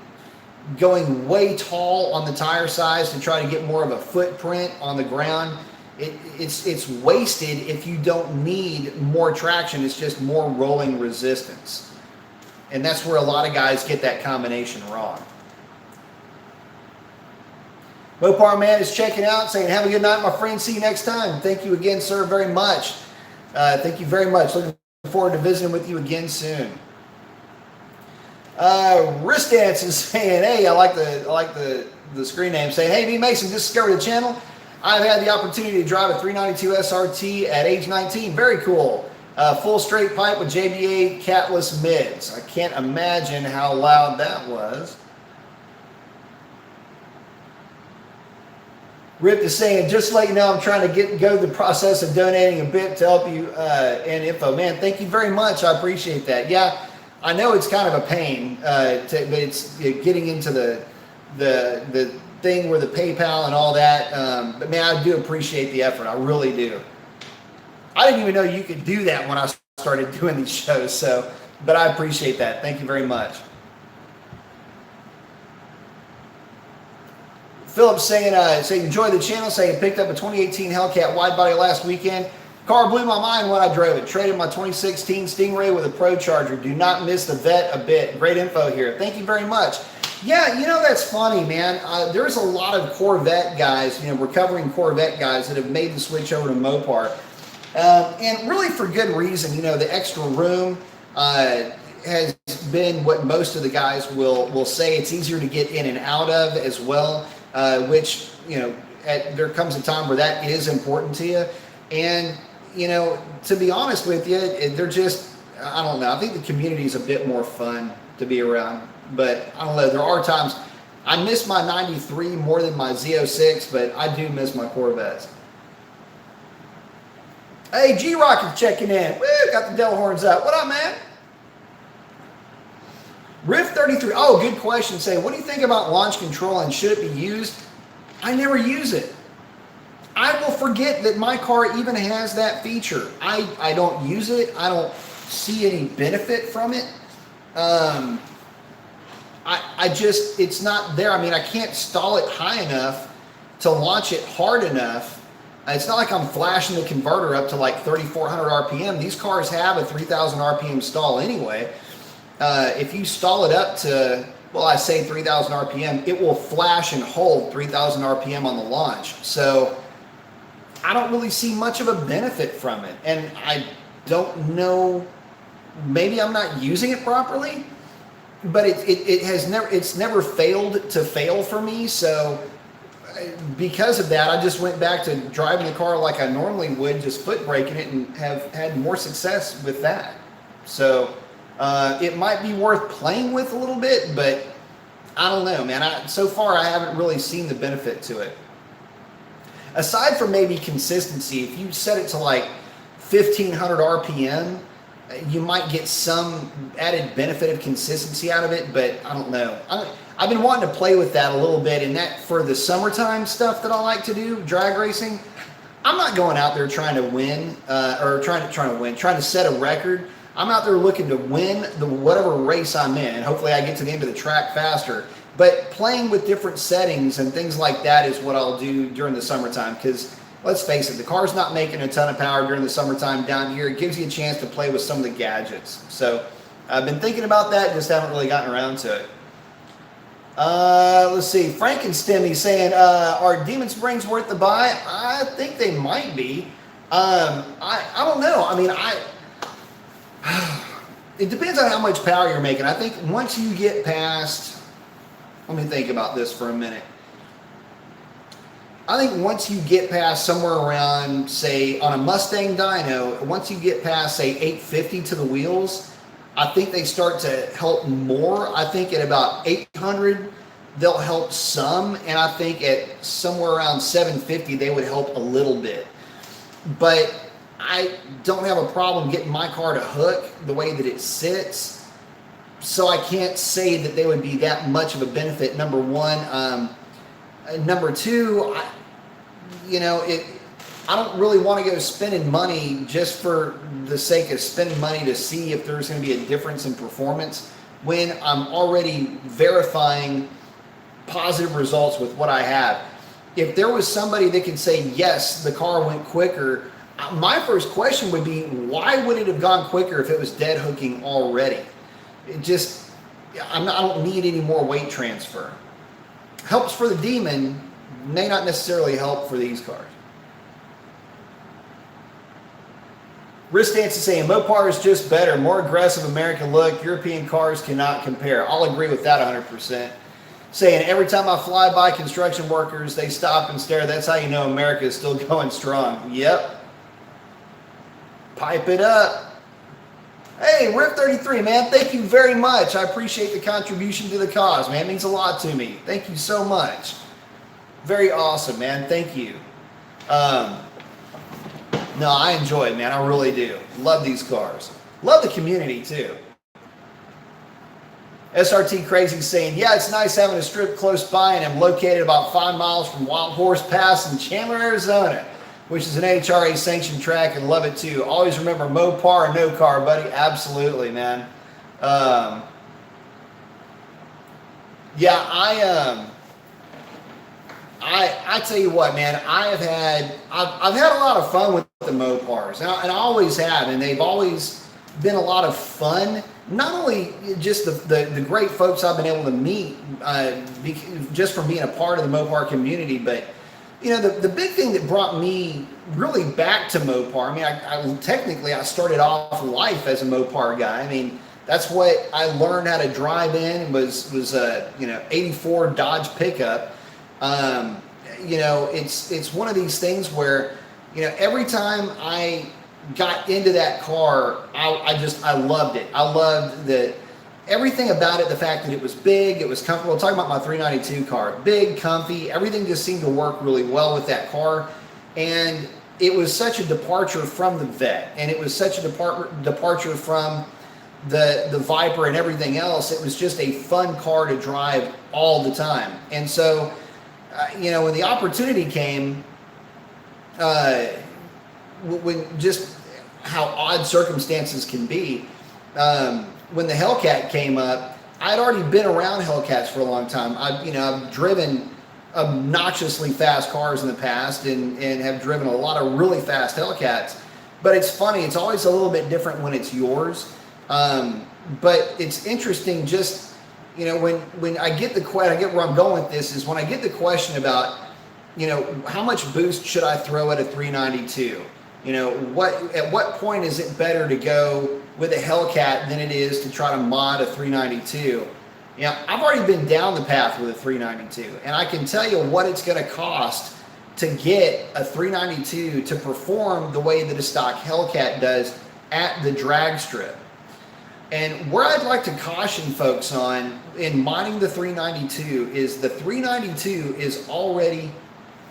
[SPEAKER 1] going way tall on the tire size to try to get more of a footprint on the ground, it's wasted if you don't need more traction. It's just more rolling resistance. And that's where a lot of guys get that combination wrong. Mopar Man is checking out, saying, have a good night, my friend. See you next time. Thank you again, sir, very much. Thank you very much. Looking forward to visiting with you again soon. Wrist Dance is saying, hey, I like the screen name, saying, hey, V Mason, discovered the channel. I've had the opportunity to drive a 392 SRT at age 19. Very cool. Full straight pipe with JBA catless mids. I can't imagine how loud that was. Rip is saying, just to let you know, I'm trying to go the process of donating a bit to help you and info. Man, thank you very much. I appreciate that. Yeah, I know it's kind of a pain, but it's getting into the thing with the PayPal and all that. But man, I do appreciate the effort. I really do. I didn't even know you could do that when I started doing these shows. So, but I appreciate that. Thank you very much. Philip saying, enjoy the channel, saying picked up a 2018 Hellcat wide body last weekend. Car blew my mind when I drove it. Traded my 2016 Stingray with a Pro Charger. Do not miss the vet a bit. Great info here. Thank you very much. Yeah, you know, that's funny, man. There's a lot of Corvette guys, recovering Corvette guys that have made the switch over to Mopar. And really for good reason. The extra room has been what most of the guys will say. It's easier to get in and out of as well. Which, there comes a time where that is important to you. And, to be honest with you, they're just, I don't know. I think the community is a bit more fun to be around. But I don't know. There are times I miss my 93 more than my Z06, but I do miss my Corvettes. Hey, G-Rock is checking in. Woo, got the devil horns out. What up, man? Riff 33, oh, good question. Say, what do you think about launch control and should it be used? I never use it. I will forget that my car even has that feature. I don't use it. I don't see any benefit from it. It's not there. I mean, I can't stall it high enough to launch it hard enough. It's not like I'm flashing the converter up to like 3,400 RPM. These cars have a 3,000 RPM stall anyway. If you stall it up to, well, I say 3,000 RPM, it will flash and hold 3,000 RPM on the launch. So I don't really see much of a benefit from it. And I don't know, maybe I'm not using it properly, but it's never failed to fail for me. So because of that, I just went back to driving the car like I normally would, just foot braking it, and have had more success with that. So it might be worth playing with a little bit, but I don't know, man. So far, I haven't really seen the benefit to it. Aside from maybe consistency, if you set it to like 1,500 RPM, you might get some added benefit of consistency out of it, but I don't know. I've been wanting to play with that a little bit, and that for the summertime stuff that I like to do, drag racing, I'm not going out there trying to win, trying to set a record. I'm out there looking to win whatever race I'm in, and hopefully I get to the end of the track faster. But playing with different settings and things like that is what I'll do during the summertime, because let's face it, the car's not making a ton of power during the summertime down here. It gives you a chance to play with some of the gadgets. So I've been thinking about that, just haven't really gotten around to it. Let's see, Frankenstein saying, are Demon Springs worth the buy? I think they might be. I don't know. I mean, it depends on how much power you're making. I think once you get past, let me think about this for a minute. I think once you get past somewhere around, say, on a Mustang dyno, once you get past, say, 850 to the wheels, I think they start to help more. I think at about 800, they'll help some, and I think at somewhere around 750, they would help a little bit. But I don't have a problem getting my car to hook the way that it sits, so I can't say that they would be that much of a benefit, number one. Number two, I don't really want to go spending money just for the sake of spending money to see if there's going to be a difference in performance when I'm already verifying positive results with what I have. If there was somebody that could say, yes, the car went quicker, my first question would be, why would it have gone quicker if it was dead hooking already? It just, I don't need any more weight transfer. Helps for the Demon, may not necessarily help for these cars. Wrist Dance is saying Mopar is just better, more aggressive American look. European cars cannot compare. I'll agree with that 100%. Saying every time I fly by construction workers, they stop and stare. That's how you know America is still going strong. Yep. Pipe it up. Hey, Rip33, man, thank you very much. I appreciate the contribution to the cause, man. It means a lot to me. Thank you so much. Very awesome, man. Thank you. No, I enjoy it, man. I really do. Love these cars. Love the community, too. SRT Crazy saying, yeah, it's nice having a strip close by, and I'm located about 5 miles from Wild Horse Pass in Chandler, Arizona, which is an HRA sanctioned track, and love it too. Always remember Mopar or no car, buddy. Absolutely, man. Yeah, I tell you what, man, I've had a lot of fun with the Mopars, and I always have, and they've always been a lot of fun. Not only just the great folks I've been able to meet just from being a part of the Mopar community, but you know, the big thing that brought me really back to Mopar, I mean, technically I started off life as a Mopar guy. I mean, that's what I learned how to drive in was a, you know, 84 Dodge pickup. You know, it's one of these things where, you know, every time I got into that car, I loved it. I loved everything about it, the fact that it was big, it was comfortable. I'm talking about my 392 car. Big, comfy, everything just seemed to work really well with that car. And it was such a departure from the Vet, and it was such a departure from the Viper and everything else. It was just a fun car to drive all the time. And so, you know, when the opportunity came, when just how odd circumstances can be, when the Hellcat came up, I'd already been around Hellcats for a long time. I've driven obnoxiously fast cars in the past and have driven a lot of really fast Hellcats. But it's funny, it's always a little bit different when it's yours. But it's interesting just, you know, when I get I get where I'm going with this is when I get the question about, you know, how much boost should I throw at a 392? You know, at what point is it better to go with a Hellcat than it is to try to mod a 392? You know, I've already been down the path with a 392, and I can tell you what it's going to cost to get a 392 to perform the way that a stock Hellcat does at the drag strip. And where I'd like to caution folks on in modding the 392 is the 392 is already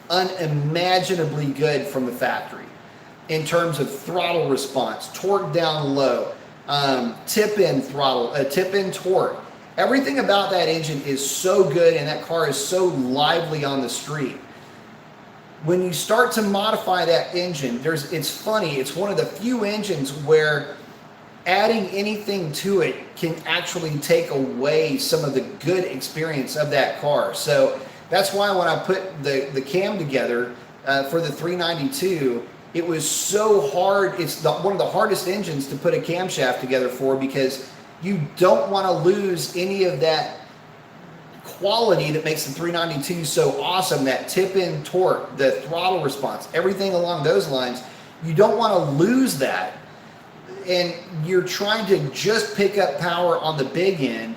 [SPEAKER 1] unimaginably good from the factory in terms of throttle response, torque down low, tip-in throttle, tip-in torque. Everything about that engine is so good, and that car is so lively on the street. When you start to modify that engine, it's funny, it's one of the few engines where adding anything to it can actually take away some of the good experience of that car. So that's why when I put the cam together for the 392, it was so hard. It's one of the hardest engines to put a camshaft together for, because you don't want to lose any of that quality that makes the 392 so awesome, that tip-in torque, the throttle response, everything along those lines. You don't want to lose that. And you're trying to just pick up power on the big end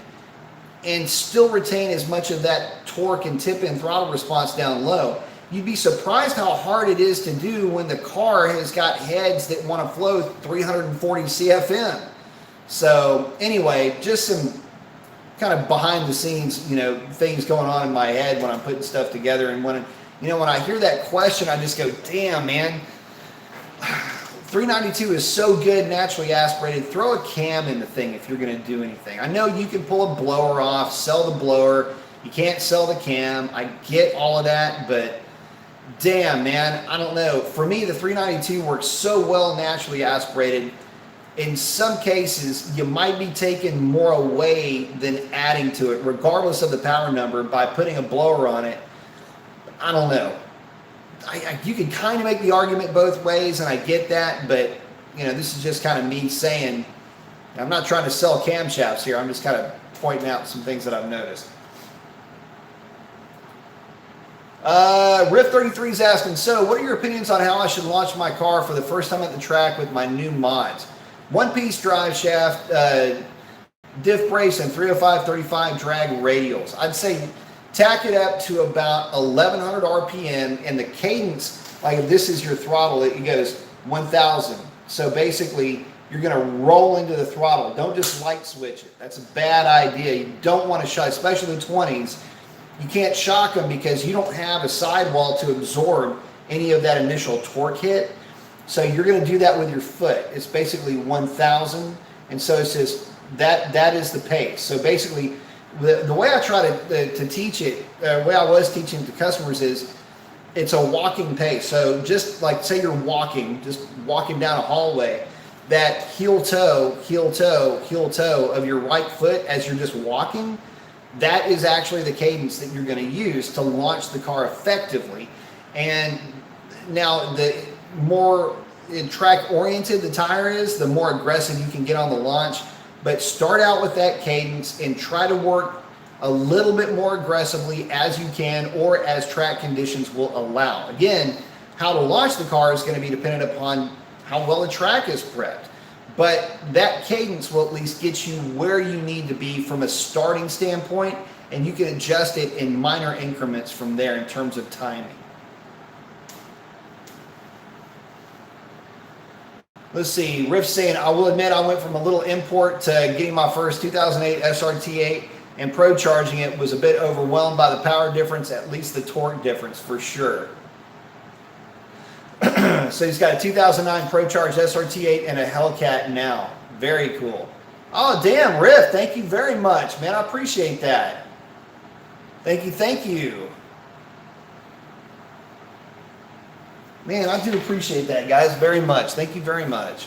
[SPEAKER 1] and still retain as much of that torque and tip-in throttle response down low. You'd be surprised how hard it is to do when the car has got heads that want to flow 340 CFM. So anyway, just some kind of behind the scenes, you know, things going on in my head when I'm putting stuff together. And when I hear that question, I just go, damn, man, 392 is so good, naturally aspirated. Throw a cam in the thing if you're going to do anything. I know you can pull a blower off, sell the blower. You can't sell the cam. I get all of that, but damn, man, I don't know. For me, the 392 works so well naturally aspirated. In some cases, you might be taking more away than adding to it, regardless of the power number, by putting a blower on it. I don't know. You can kind of make the argument both ways, and I get that, but you know, this is just kind of me saying, I'm not trying to sell camshafts here. I'm just kind of pointing out some things that I've noticed. Riff 33 is asking, so what are your opinions on how I should launch my car for the first time at the track with my new mods? One-piece drive shaft, diff brace, and 305/35 drag radials. I'd say tack it up to about 1100 RPM, and the cadence, like if this is your throttle, it goes 1000. So basically, you're going to roll into the throttle. Don't just light switch it. That's a bad idea. You don't want to shock, especially the 20s. You can't shock them because you don't have a sidewall to absorb any of that initial torque hit. So you're going to do that with your foot. It's basically 1000. And so it's just, that is the pace. So basically, the way I try to teach it, the way I was teaching to customers is, it's a walking pace. So just like, say you're walking, just walking down a hallway, that heel toe, heel toe, heel toe of your right foot as you're just walking, that is actually the cadence that you're going to use to launch the car effectively. And now the more track oriented the tire is, the more aggressive you can get on the launch. But start out with that cadence and try to work a little bit more aggressively as you can, or as track conditions will allow. Again, how to launch the car is going to be dependent upon how well the track is prepped. But that cadence will at least get you where you need to be from a starting standpoint, and you can adjust it in minor increments from there in terms of timing. Let's see, Riff saying, I will admit I went from a little import to getting my first 2008 SRT8, and pro charging it was a bit overwhelmed by the power difference, at least the torque difference for sure. So he's got a 2009 Pro Charge SRT8 and a Hellcat now. Very cool. Oh, damn, Riff, thank you very much, man. I appreciate that. Thank you, thank you. Man, I do appreciate that, guys, very much. Thank you very much.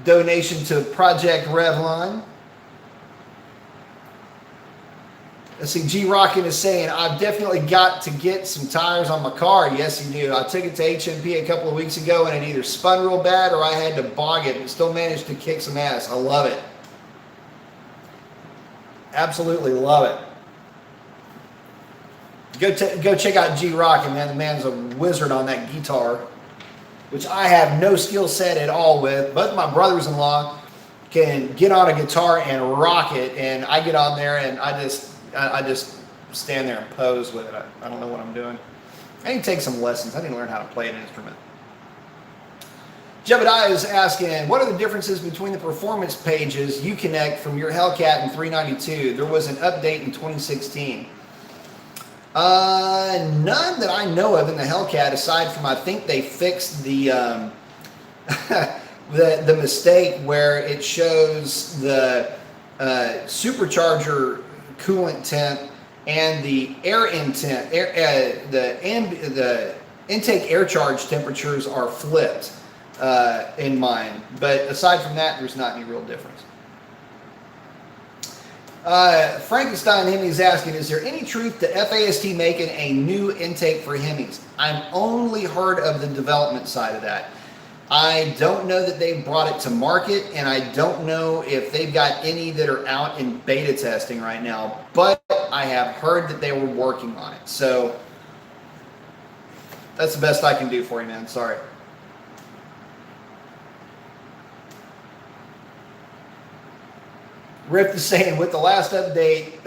[SPEAKER 1] Donation to Project Revlon. Let's see, G Rockin' is saying, I've definitely got to get some tires on my car. Yes, you do. I took it to HMP a couple of weeks ago, and it either spun real bad or I had to bog it, but still managed to kick some ass. I love it. Absolutely love it. Go check out G Rockin', man. The man's a wizard on that guitar, which I have no skill set at all with. Both my brothers-in-law can get on a guitar and rock it, and I get on there and I just stand there and pose with it. I don't know what I'm doing. I need to take some lessons. I need to learn how to play an instrument. Jebediah is asking, what are the differences between the performance pages you connect from your Hellcat and 392? There was an update in 2016. None that I know of in the Hellcat, aside from I think they fixed the the mistake where it shows the supercharger coolant temp and the air intent, the intake air charge temperatures are flipped in mine. But aside from that, there's not any real difference. Frankenstein Hemi is asking, is there any truth to FAST making a new intake for Hemis? I've only heard of the development side of that. I don't know that they've brought it to market, and I don't know if they've got any that are out in beta testing right now, but I have heard that they were working on it. So that's the best I can do for you, man. Sorry. Rift is saying, with the last update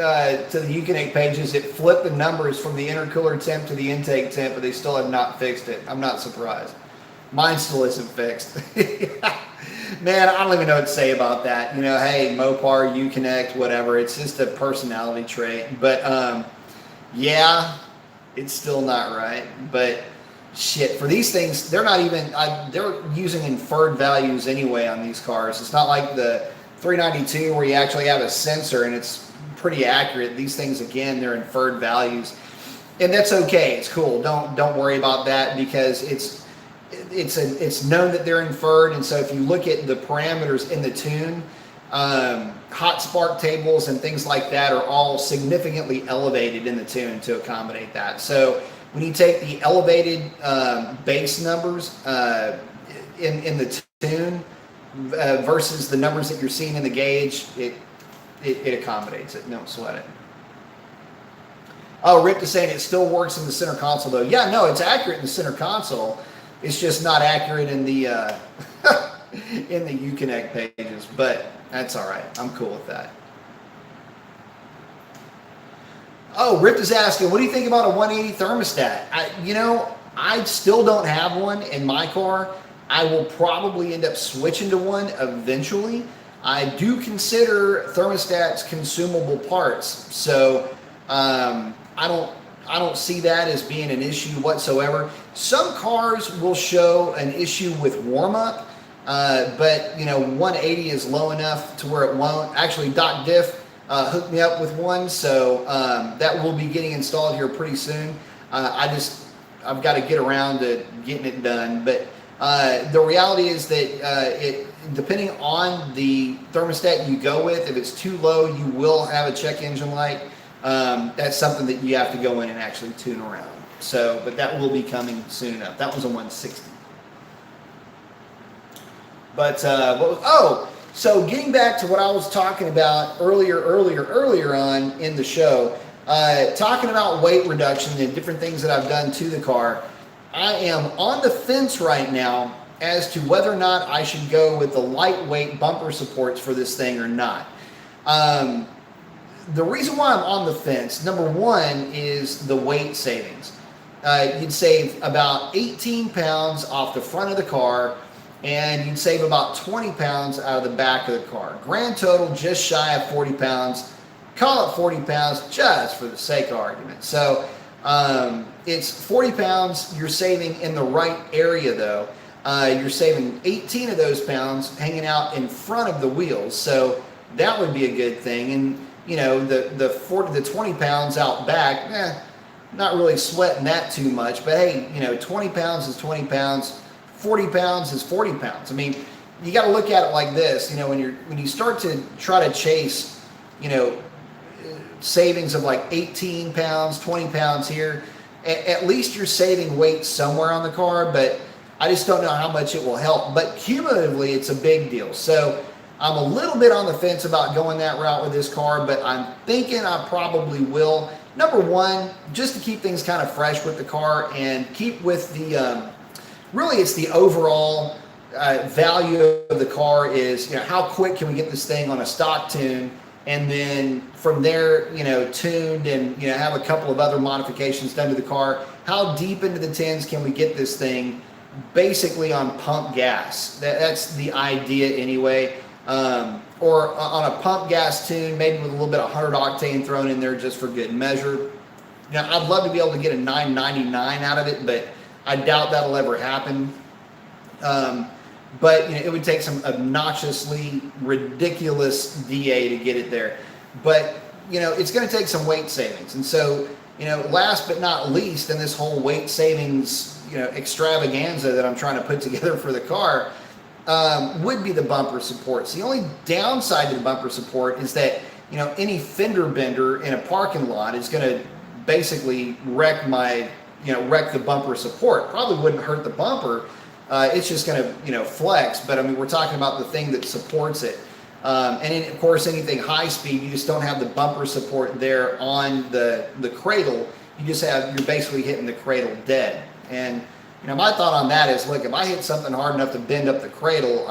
[SPEAKER 1] to the Uconnect pages, it flipped the numbers from the intercooler temp to the intake temp, but they still have not fixed it. I'm not surprised. Mine still isn't fixed. Man, I don't even know what to say about that. You know, hey, Mopar, Uconnect, whatever. It's just a personality trait. But, yeah, it's still not right. But, shit, for these things, they're not even, they're using inferred values anyway on these cars. It's not like the 392 where you actually have a sensor and it's pretty accurate. These things, again, they're inferred values. And that's okay. It's cool. Don't worry about that, because it's known that they're inferred. And so if you look at the parameters in the tune, hot spark tables and things like that are all significantly elevated in the tune to accommodate that. So when you take the elevated base numbers in the tune versus the numbers that you're seeing in the gauge, it accommodates it. Don't sweat it. Oh, Rip is saying it still works in the center console though. Yeah, no, it's accurate in the center console. It's just not accurate in the in the Uconnect pages, but that's all right. I'm cool with that. Oh, Rip is asking, what do you think about a 180 thermostat? I still don't have one in my car. I will probably end up switching to one eventually. I do consider thermostats consumable parts, so I don't see that as being an issue whatsoever. Some cars will show an issue with warm up, but 180 is low enough to where it won't. Actually, Doc Diff hooked me up with one, so that will be getting installed here pretty soon. I've got to get around to getting it done, but the reality is that depending on the thermostat you go with, if it's too low, you will have a check engine light. That's something that you have to go in and actually tune around. So, but that will be coming soon enough. That was a 160. But so getting back to what I was talking about earlier on in the show, talking about weight reduction and different things that I've done to the car. I am on the fence right now as to whether or not I should go with the lightweight bumper supports for this thing or not. The reason why I'm on the fence, number one, is the weight savings. You'd save about 18 pounds off the front of the car, and you'd save about 20 pounds out of the back of the car. Grand total, just shy of 40 pounds. Call it 40 pounds just for the sake of argument. So it's 40 pounds you're saving in the right area though. You're saving 18 of those pounds hanging out in front of the wheels. So that would be a good thing. And the 20 pounds out back, not really sweating that too much, but hey, 20 pounds is 20 pounds, 40 pounds is 40 pounds. I mean, you got to look at it like this, when you start to try to chase, savings of like 18 pounds, 20 pounds here, at least you're saving weight somewhere on the car, but I just don't know how much it will help. But cumulatively, it's a big deal. So I'm a little bit on the fence about going that route with this car, but I'm thinking I probably will. Number one, just to keep things kind of fresh with the car and keep with the, really it's the overall value of the car is, how quick can we get this thing on a stock tune? And then from there, tuned and, have a couple of other modifications done to the car. How deep into the tens can we get this thing basically on pump gas? That's the idea anyway. Or on a pump gas tune, maybe with a little bit of 100 octane thrown in there just for good measure. I'd love to be able to get a 999 out of it, but I doubt that'll ever happen. But it would take some obnoxiously ridiculous DA to get it there. But it's going to take some weight savings. And so last but not least in this whole weight savings extravaganza that I'm trying to put together for the car would be the bumper supports. The only downside to the bumper support is that any fender bender in a parking lot is going to basically wreck the bumper support. Probably wouldn't hurt the bumper. It's just going to, flex. But I mean, we're talking about the thing that supports it. Of course, anything high speed, you just don't have the bumper support there on the cradle. You're basically hitting the cradle dead. And my thought on that is, look, if I hit something hard enough to bend up the cradle,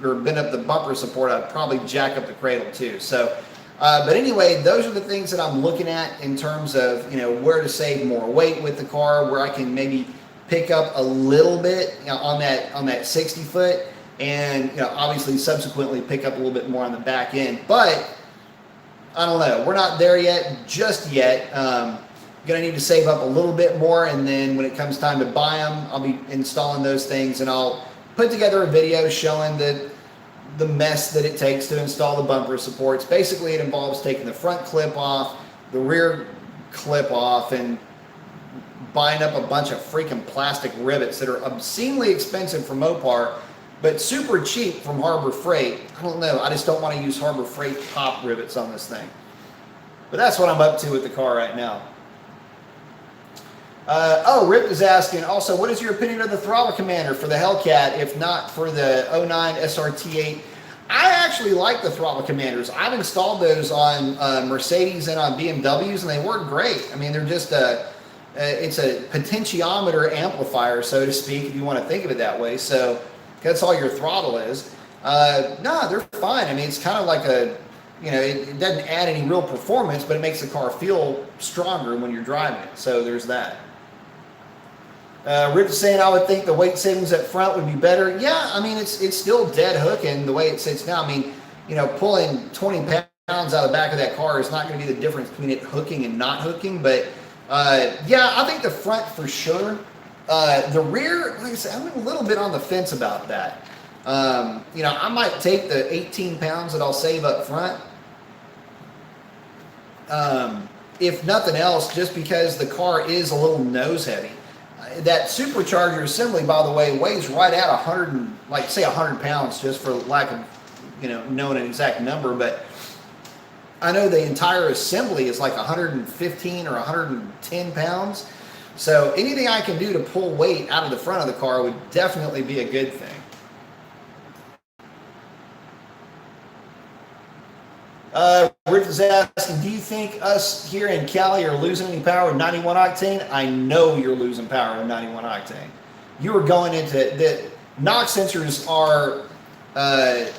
[SPEAKER 1] or bend up the bumper support, I'd probably jack up the cradle too. So, but anyway, those are the things that I'm looking at in terms of, where to save more weight with the car, where I can maybe pick up a little bit on that 60 foot, and obviously subsequently pick up a little bit more on the back end. But I don't know, we're not there just yet. Gonna need to save up a little bit more, and then when it comes time to buy them, I'll be installing those things, and I'll put together a video showing the mess that it takes to install the bumper supports. Basically, it involves taking the front clip off, the rear clip off, and buying up a bunch of freaking plastic rivets that are obscenely expensive from Mopar, but super cheap from Harbor Freight. I don't know, I just don't want to use Harbor Freight top rivets on this thing. But that's what I'm up to with the car right now. Rip is asking, also, what is your opinion of the throttle commander for the Hellcat, if not for the 09 SRT8? I actually like the throttle commanders. I've installed those on Mercedes and on BMWs, and they work great. I mean, they're just it's a potentiometer amplifier, so to speak, if you want to think of it that way. So that's all your throttle is. No, they're fine. I mean, it's kind of like it doesn't add any real performance, but it makes the car feel stronger when you're driving it. So there's that. Rich is saying, I would think the weight savings up front would be better. Yeah, I mean, it's still dead hooking the way it sits now. I mean, pulling 20 pounds out of the back of that car is not going to be the difference between it hooking and not hooking. But yeah, I think the front for sure. The rear, like I said, I'm a little bit on the fence about that. I might take the 18 pounds that I'll save up front. If nothing else, just because the car is a little nose heavy. That supercharger assembly, by the way, weighs right at 100 pounds, just for lack of, knowing an exact number. But I know the entire assembly is like 115 or 110 pounds. So anything I can do to pull weight out of the front of the car would definitely be a good thing. Rick is asking, do you think us here in Cali are losing any power with 91 octane? I know you're losing power with 91 octane. You are going into the knock sensors are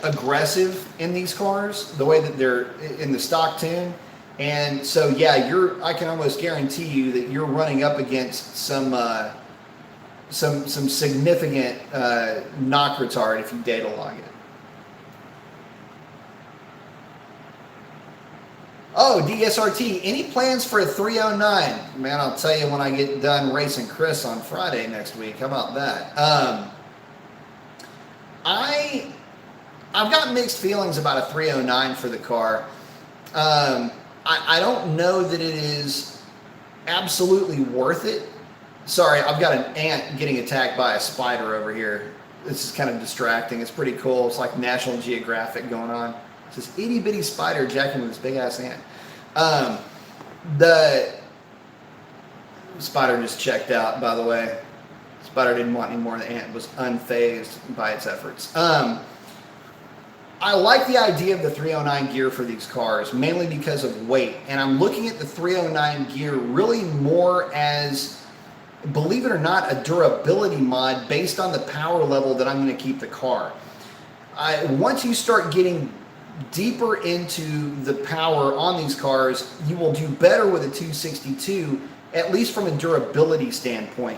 [SPEAKER 1] aggressive in these cars, the way that they're in the stock tune. And so, yeah, I can almost guarantee you that you're running up against some significant knock retard if you data log it. Oh, DSRT, any plans for a 309? Man, I'll tell you when I get done racing Chris on Friday next week. How about that? I've got mixed feelings about a 309 for the car. I don't know that it is absolutely worth it. Sorry, I've got an ant getting attacked by a spider over here. This is kind of distracting. It's pretty cool. It's like National Geographic going on. It's this itty bitty spider jacking with this big ass ant. The spider just checked out, by the way. The spider didn't want any more. The ant was unfazed by its efforts. I like the idea of the 309 gear for these cars, mainly because of weight. And I'm looking at the 309 gear really more as, believe it or not, a durability mod based on the power level that I'm going to keep the car. Once you start getting deeper into the power on these cars, you will do better with a 262, at least from a durability standpoint.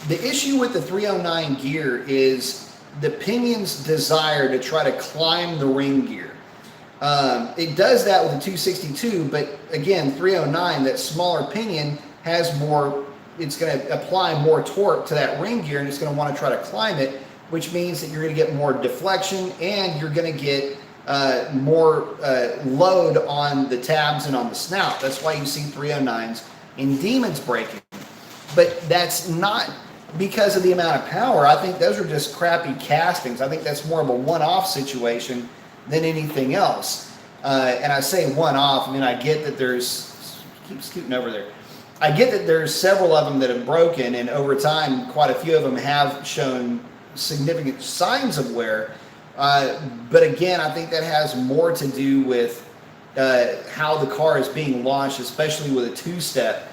[SPEAKER 1] The issue with the 309 gear is the pinion's desire to try to climb the ring gear. It does that with a 262, but again, 309, that smaller pinion has more, it's going to apply more torque to that ring gear, and it's going to want to try to climb it, which means that you're going to get more deflection, and you're going to get more load on the tabs and on the snout. That's why you see 309s in Demons braking. But that's not because of the amount of power. I think those are just crappy castings. I think that's more of a one-off situation than anything else. And I say one-off, I mean, I get that there's, keep scooting over there. I get that there's several of them that have broken, and over time, quite a few of them have shown significant signs of wear. But again, I think that has more to do with how the car is being launched, especially with a two-step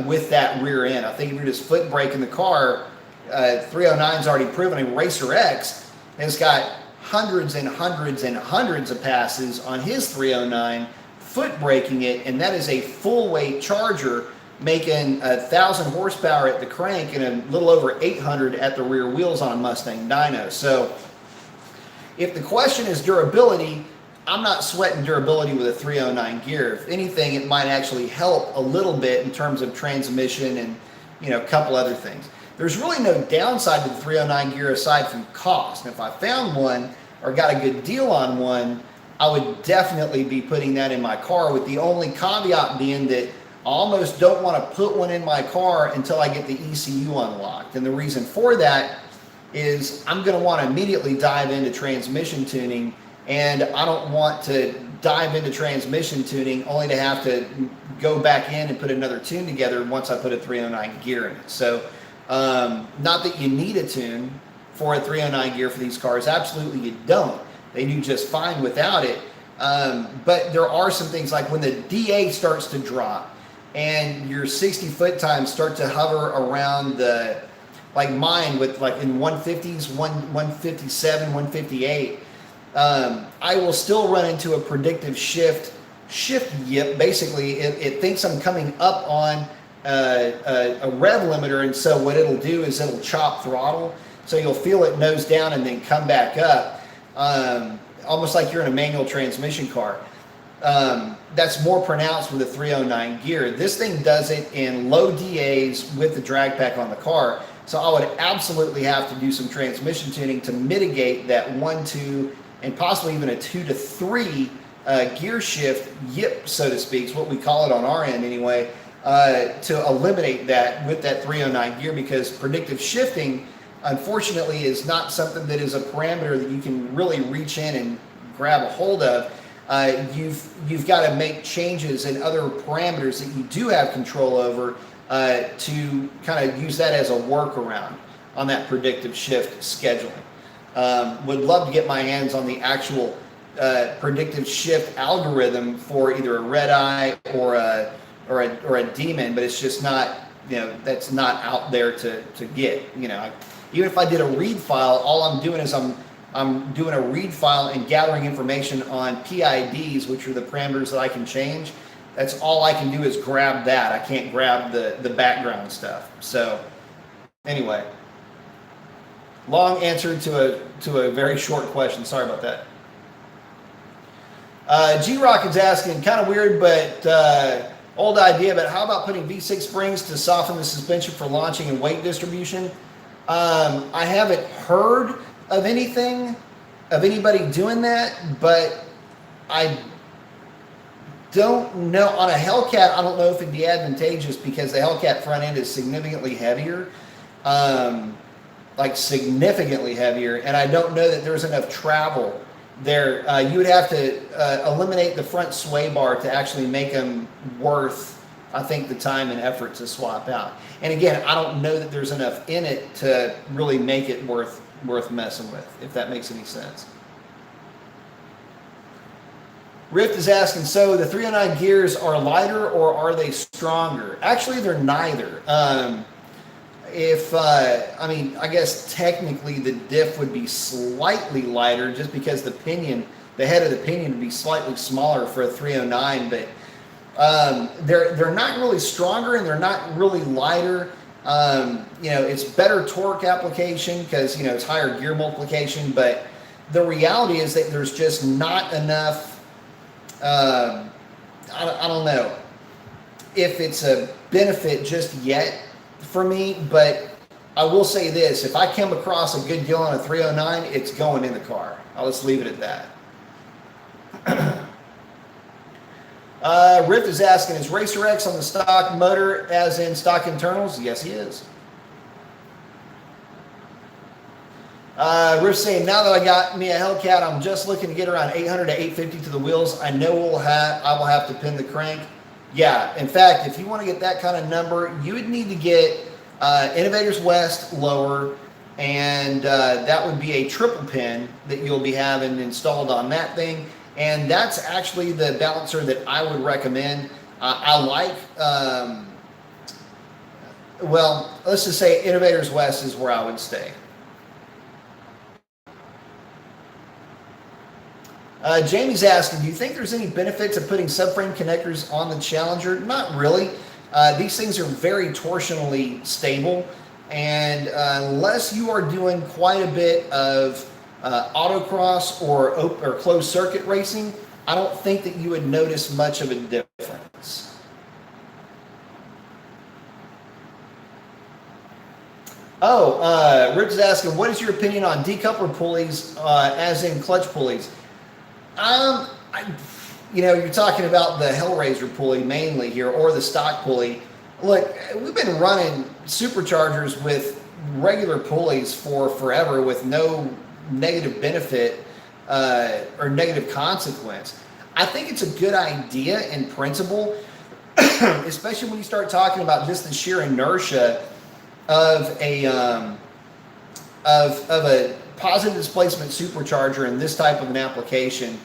[SPEAKER 1] with that rear end. I think if you're just foot braking the car, 309's already proven. And Racer X has got hundreds and hundreds and hundreds of passes on his 309 foot braking it, and that is a full weight Charger making 1,000 horsepower at the crank and a little over 800 at the rear wheels on a Mustang dyno. So if the question is durability, I'm not sweating durability with a 309 gear. If anything, it might actually help a little bit in terms of transmission and a couple other things. There's really no downside to the 309 gear aside from cost. And if I found one or got a good deal on one, I would definitely be putting that in my car, with the only caveat being that I almost don't want to put one in my car until I get the ECU unlocked. And the reason for that is I'm going to want to immediately dive into transmission tuning, and I don't want to dive into transmission tuning only to have to go back in and put another tune together once I put a 309 gear in it. So not that you need a tune for a 309 gear for these cars, absolutely you don't. they do just fine without it. But there are some things like when the DA starts to drop and your 60 foot times start to hover around the, like mine with like in 150s, 157, 158, I will still run into a predictive shift yip. Basically, it thinks I'm coming up on a rev limiter, and so what it'll do is it'll chop throttle, so you'll feel it nose down and then come back up, almost like you're in a manual transmission car. That's more pronounced with a 309 gear. This thing does it in low DAs with the drag pack on the car, so I would absolutely have to do some transmission tuning to mitigate that 1, 2, and possibly even a 2 to 3 gear shift yip, so to speak, is what we call it on our end anyway, to eliminate that with that 309 gear, because predictive shifting, unfortunately, is not something that is a parameter that you can really reach in and grab a hold of. You've got to make changes in other parameters that you do have control over to kind of use that as a workaround on that predictive shift scheduling. Would love to get my hands on the actual predictive shift algorithm for either a red eye or a demon, but it's just not, that's not out there to get. Even if I did a read file, all I'm doing is I'm doing a read file and gathering information on PIDs, which are the parameters that I can change. That's all I can do is grab that. I can't grab the background stuff. So anyway, long answer to a very short question. Sorry about that. G-Rock is asking, kind of weird, but old idea, but how about putting V6 springs to soften the suspension for launching and weight distribution? I haven't heard of anybody doing that, but I don't know. On a Hellcat, I don't know if it'd be advantageous because the Hellcat front end is significantly heavier, like significantly heavier, and I don't know that there's enough travel there. You would have to eliminate the front sway bar to actually make them worth, I think, the time and effort to swap out. And again, I don't know that there's enough in it to really make it worth messing with, if that makes any sense. Rift is asking, so the 309 gears are lighter or are they stronger? Actually, they're neither. I guess technically the diff would be slightly lighter just because the head of the pinion would be slightly smaller for a 309, but they're not really stronger and they're not really lighter. It's better torque application because, it's higher gear multiplication, but the reality is that there's just not enough, I don't know if it's a benefit just yet for me, but I will say this: if I come across a good deal on a 309, it's going in the car. I'll just leave it at that. Rift is asking, is Racer X on the stock motor as in stock internals? Yes, he is. Rift saying, now that I got me a Hellcat, I'm just looking to get around 800 to 850 to the wheels. I know I will have to pin the crank. Yeah, in fact, if you want to get that kind of number, you would need to get Innovators West lower, and that would be a triple pin that you'll be having installed on that thing. And that's actually the balancer that I would recommend. I like, let's just say Innovators West is where I would stay. Jamie's asking, do you think there's any benefit to putting subframe connectors on the Challenger? Not really. These things are very torsionally stable, and unless you are doing quite a bit of autocross or closed circuit racing, I don't think that you would notice much of a difference. Rich is asking, what is your opinion on decoupler pulleys, as in clutch pulleys? You're talking about the Hellraiser pulley mainly here, or the stock pulley. Look, we've been running superchargers with regular pulleys for forever with no negative benefit or negative consequence. I think it's a good idea in principle, especially when you start talking about just the sheer inertia of a positive displacement supercharger in this type of an application,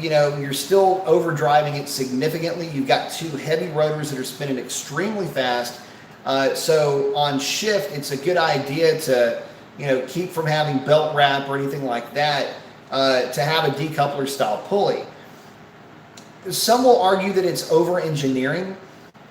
[SPEAKER 1] you're still overdriving it significantly. You've got two heavy rotors that are spinning extremely fast. So on shift, it's a good idea to, keep from having belt wrap or anything like that, to have a decoupler style pulley. Some will argue that it's over engineering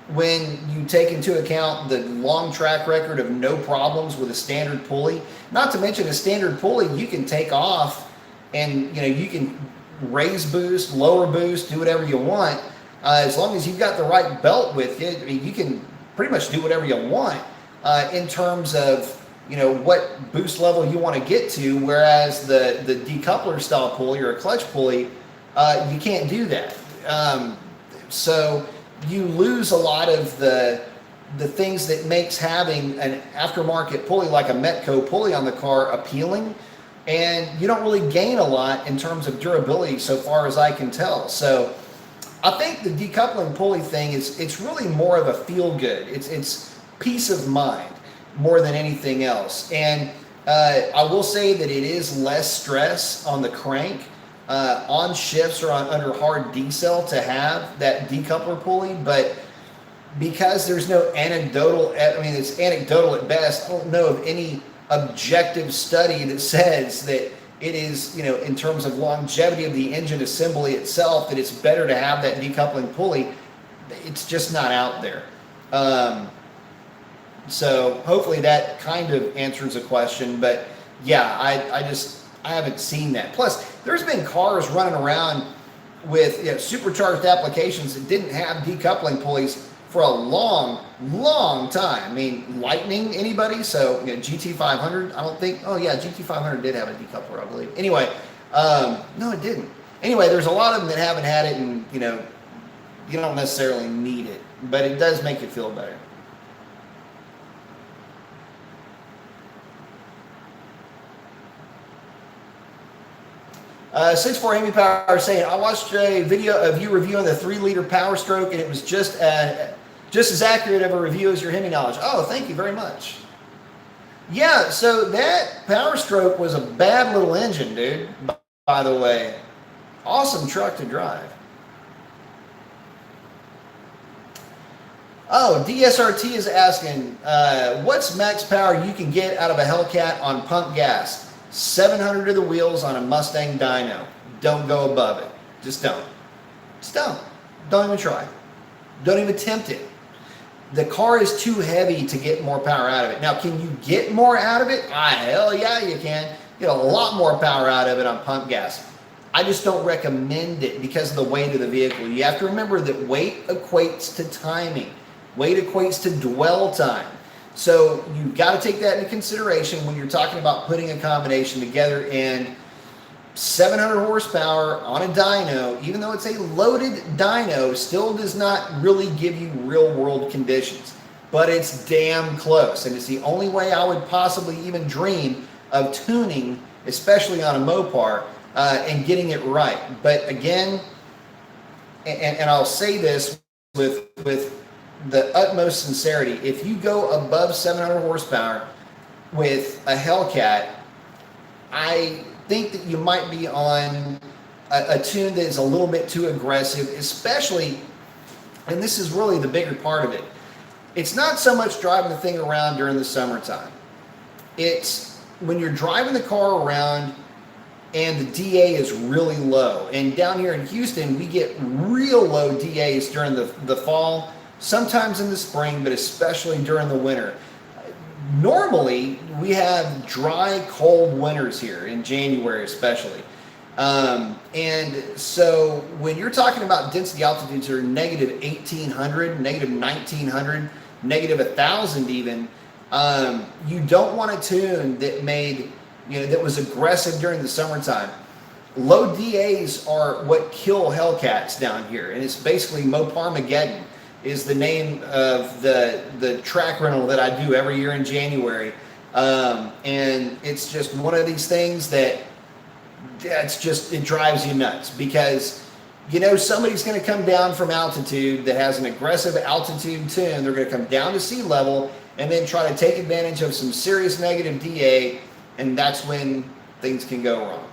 [SPEAKER 1] when you take into account the long track record of no problems with a standard pulley. Not to mention a standard pulley you can take off and you can raise boost, lower boost, do whatever you want. As long as you've got the right belt with you, you can pretty much do whatever you want in terms of what boost level you want to get to, whereas the decoupler style pulley or a clutch pulley, you can't do that. So you lose a lot of the things that makes having an aftermarket pulley like a Metco pulley on the car appealing, and you don't really gain a lot in terms of durability so far as I can tell. So I think the decoupling pulley thing it's really more of a feel good. It's peace of mind more than anything else. And I will say that it is less stress on the crank on shifts or under hard decel to have that decoupler pulley, but because there's no anecdotal, it's anecdotal at best, I don't know of any objective study that says that it is, in terms of longevity of the engine assembly itself, that it's better to have that decoupling pulley. It's just not out there. So hopefully that kind of answers the question, but yeah, I haven't seen that. Plus, there's been cars running around with supercharged applications that didn't have decoupling pulleys for a long, long time. I mean, Lightning, anybody? So GT500, I don't think. Oh yeah, GT500 did have a decoupler, I believe. Anyway, no, it didn't. Anyway, there's a lot of them that haven't had it, and you don't necessarily need it, but it does make you feel better. 6'4" Amy Power saying, I watched a video of you reviewing the 3-liter Power Stroke, and it was just as accurate of a review as your Hemi knowledge. Oh, thank you very much. Yeah, so that Power Stroke was a bad little engine, dude, by the way. Awesome truck to drive. Oh, DSRT is asking, what's max power you can get out of a Hellcat on pump gas? 700 to the wheels on a Mustang dyno. Don't go above it. Just don't. Just don't. Don't even try. Don't even attempt it. The car is too heavy to get more power out of it. Now, can you get more out of it? Hell yeah, you can. Get a lot more power out of it on pump gas. I just don't recommend it because of the weight of the vehicle. You have to remember that weight equates to timing. Weight equates to dwell time. So you've got to take that into consideration when you're talking about putting a combination together. And 700 horsepower on a dyno, even though it's a loaded dyno, still does not really give you real world conditions. But it's damn close. And it's the only way I would possibly even dream of tuning, especially on a Mopar, and getting it right. But again, and I'll say this with the utmost sincerity, if you go above 700 horsepower with a Hellcat, I think that you might be on a tune that is a little bit too aggressive, especially, and this is really the bigger part of it, it's not so much driving the thing around during the summertime. It's when you're driving the car around and the DA is really low. And down here in Houston, we get real low DAs during the fall, sometimes in the spring, but especially during the winter. Normally, we have dry, cold winters here in January especially. And so when you're talking about density altitudes that are negative 1,800, negative 1,900, negative 1,000 even, you don't want a tune that that was aggressive during the summertime. Low DAs are what kill Hellcats down here, and it's basically Moparmageddon is the name of the track rental that I do every year in January. And it's just one of these things that it drives you nuts because somebody's going to come down from altitude that has an aggressive altitude tune. They're going to come down to sea level and then try to take advantage of some serious negative DA and that's when things can go wrong.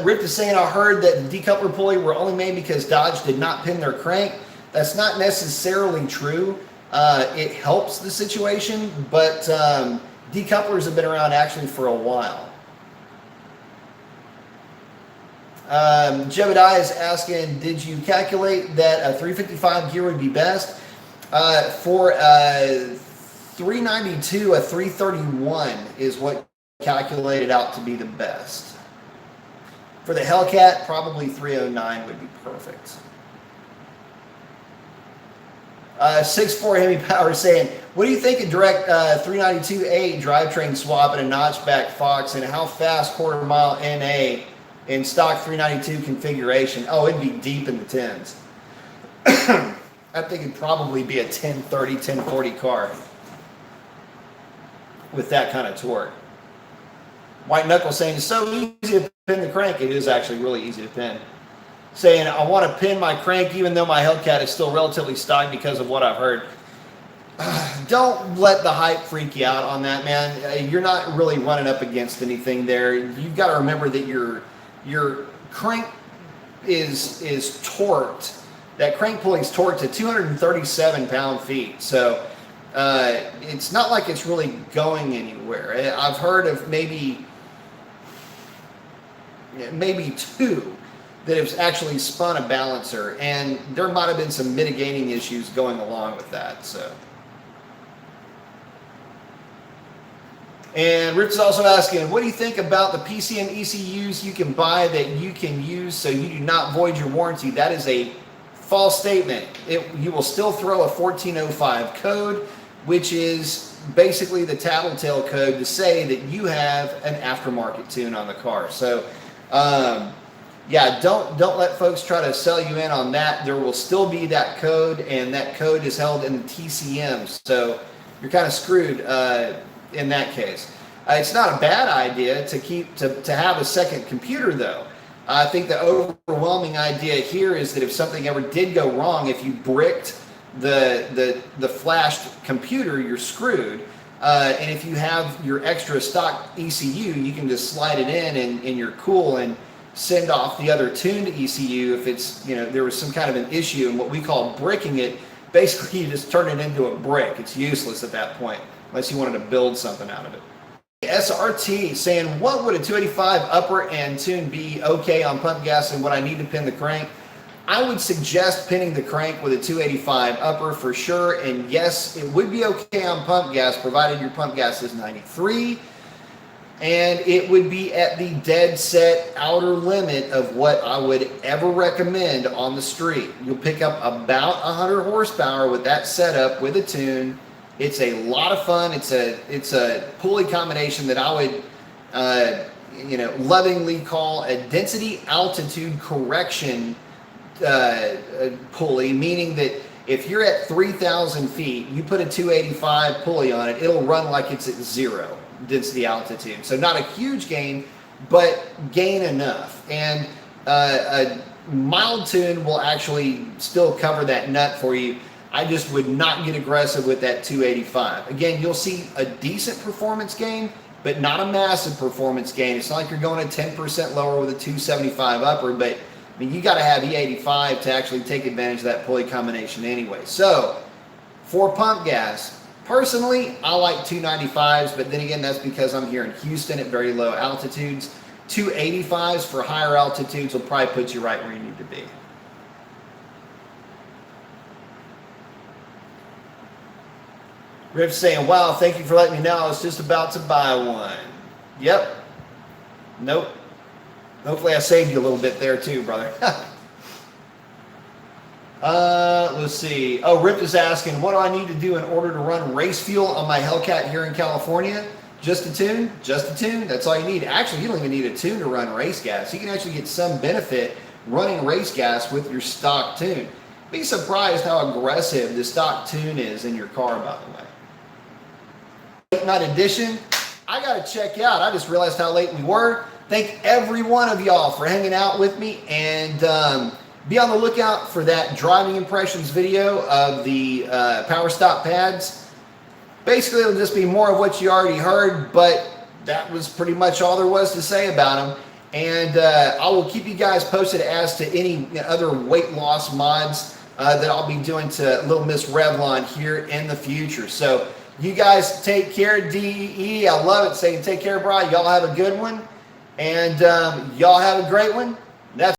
[SPEAKER 1] Rip is saying, I heard that the decoupler pulley were only made because Dodge did not pin their crank. That's not necessarily true. It helps the situation, but decouplers have been around actually for a while. Jebediah is asking, did you calculate that a 355 gear would be best? For a 392, a 331 is what calculated out to be the best. For the Hellcat, probably 309 would be perfect. 6.4 Hemi Power saying, what do you think of direct 392A drivetrain swap and a notchback Fox, and how fast quarter mile NA in stock 392 configuration? Oh, it'd be deep in the 10s. I think it'd probably be a 1030, 1040 car with that kind of torque. White Knuckle saying, it's so easy to pin the crank. It is actually really easy to pin. Saying, I want to pin my crank even though my Hellcat is still relatively stock because of what I've heard. Don't let the hype freak you out on that, man. You're not really running up against anything there. You've got to remember that your crank is torqued. That crank pulley is torqued to 237 pound-feet. So it's not like it's really going anywhere. I've heard of maybe two that have actually spun a balancer, and there might have been some mitigating issues going along with that. So, and Rich is also asking, what do you think about the PCM ECUs you can buy that you can use so you do not void your warranty? That is a false statement. You will still throw a 1405 code, which is basically the tattletale code to say that you have an aftermarket tune on the car. So, yeah, don't let folks try to sell you in on that. There will still be that code, and that code is held in the TCM. So you're kind of screwed in that case. It's not a bad idea to have a second computer, though. I think the overwhelming idea here is that if something ever did go wrong, if you bricked the flashed computer, you're screwed. And if you have your extra stock ECU, you can just slide it in and you're cool and send off the other tuned ECU if it's, there was some kind of an issue. And what we call bricking it, basically you just turn it into a brick. It's useless at that point, unless you wanted to build something out of it. SRT saying, what would a 285 upper and tune be okay on pump gas and what I need to pin the crank? I would suggest pinning the crank with a 285 upper for sure. And yes, it would be okay on pump gas, provided your pump gas is 93. And it would be at the dead set outer limit of what I would ever recommend on the street. You'll pick up about 100 horsepower with that setup with a tune. It's a lot of fun. It's a pulley combination that I would lovingly call a density altitude correction pulley, meaning that if you're at 3,000 feet, you put a 285 pulley on it, it'll run like it's at 0 density altitude. So not a huge gain, but gain enough. And a mild tune will actually still cover that nut for you. I just would not get aggressive with that 285. Again, you'll see a decent performance gain, but not a massive performance gain. It's not like you're going to 10% lower with a 275 upper, but I mean, you got to have E85 to actually take advantage of that pulley combination anyway. So for pump gas, personally, I like 295s, but then again, that's because I'm here in Houston at very low altitudes. 285s for higher altitudes will probably put you right where you need to be. Riff's saying, wow, thank you for letting me know. I was just about to buy one. Yep. Nope. Hopefully I saved you a little bit there too, brother. Let's see. Oh, Rip is asking, what do I need to do in order to run race fuel on my Hellcat here in California? Just a tune? Just a tune? That's all you need. Actually, you don't even need a tune to run race gas. You can actually get some benefit running race gas with your stock tune. Be surprised how aggressive the stock tune is in your car, by the way. Late night edition. I got to check out. I just realized how late we were. Thank every one of y'all for hanging out with me. And be on the lookout for that driving impressions video of the power stop pads. Basically, it'll just be more of what you already heard, but that was pretty much all there was to say about them. And I will keep you guys posted as to any other weight loss mods that I'll be doing to Little Miss Revlon here in the future. So you guys take care, DE. I love it saying take care, Brian. Y'all have a good one. And y'all have a great one.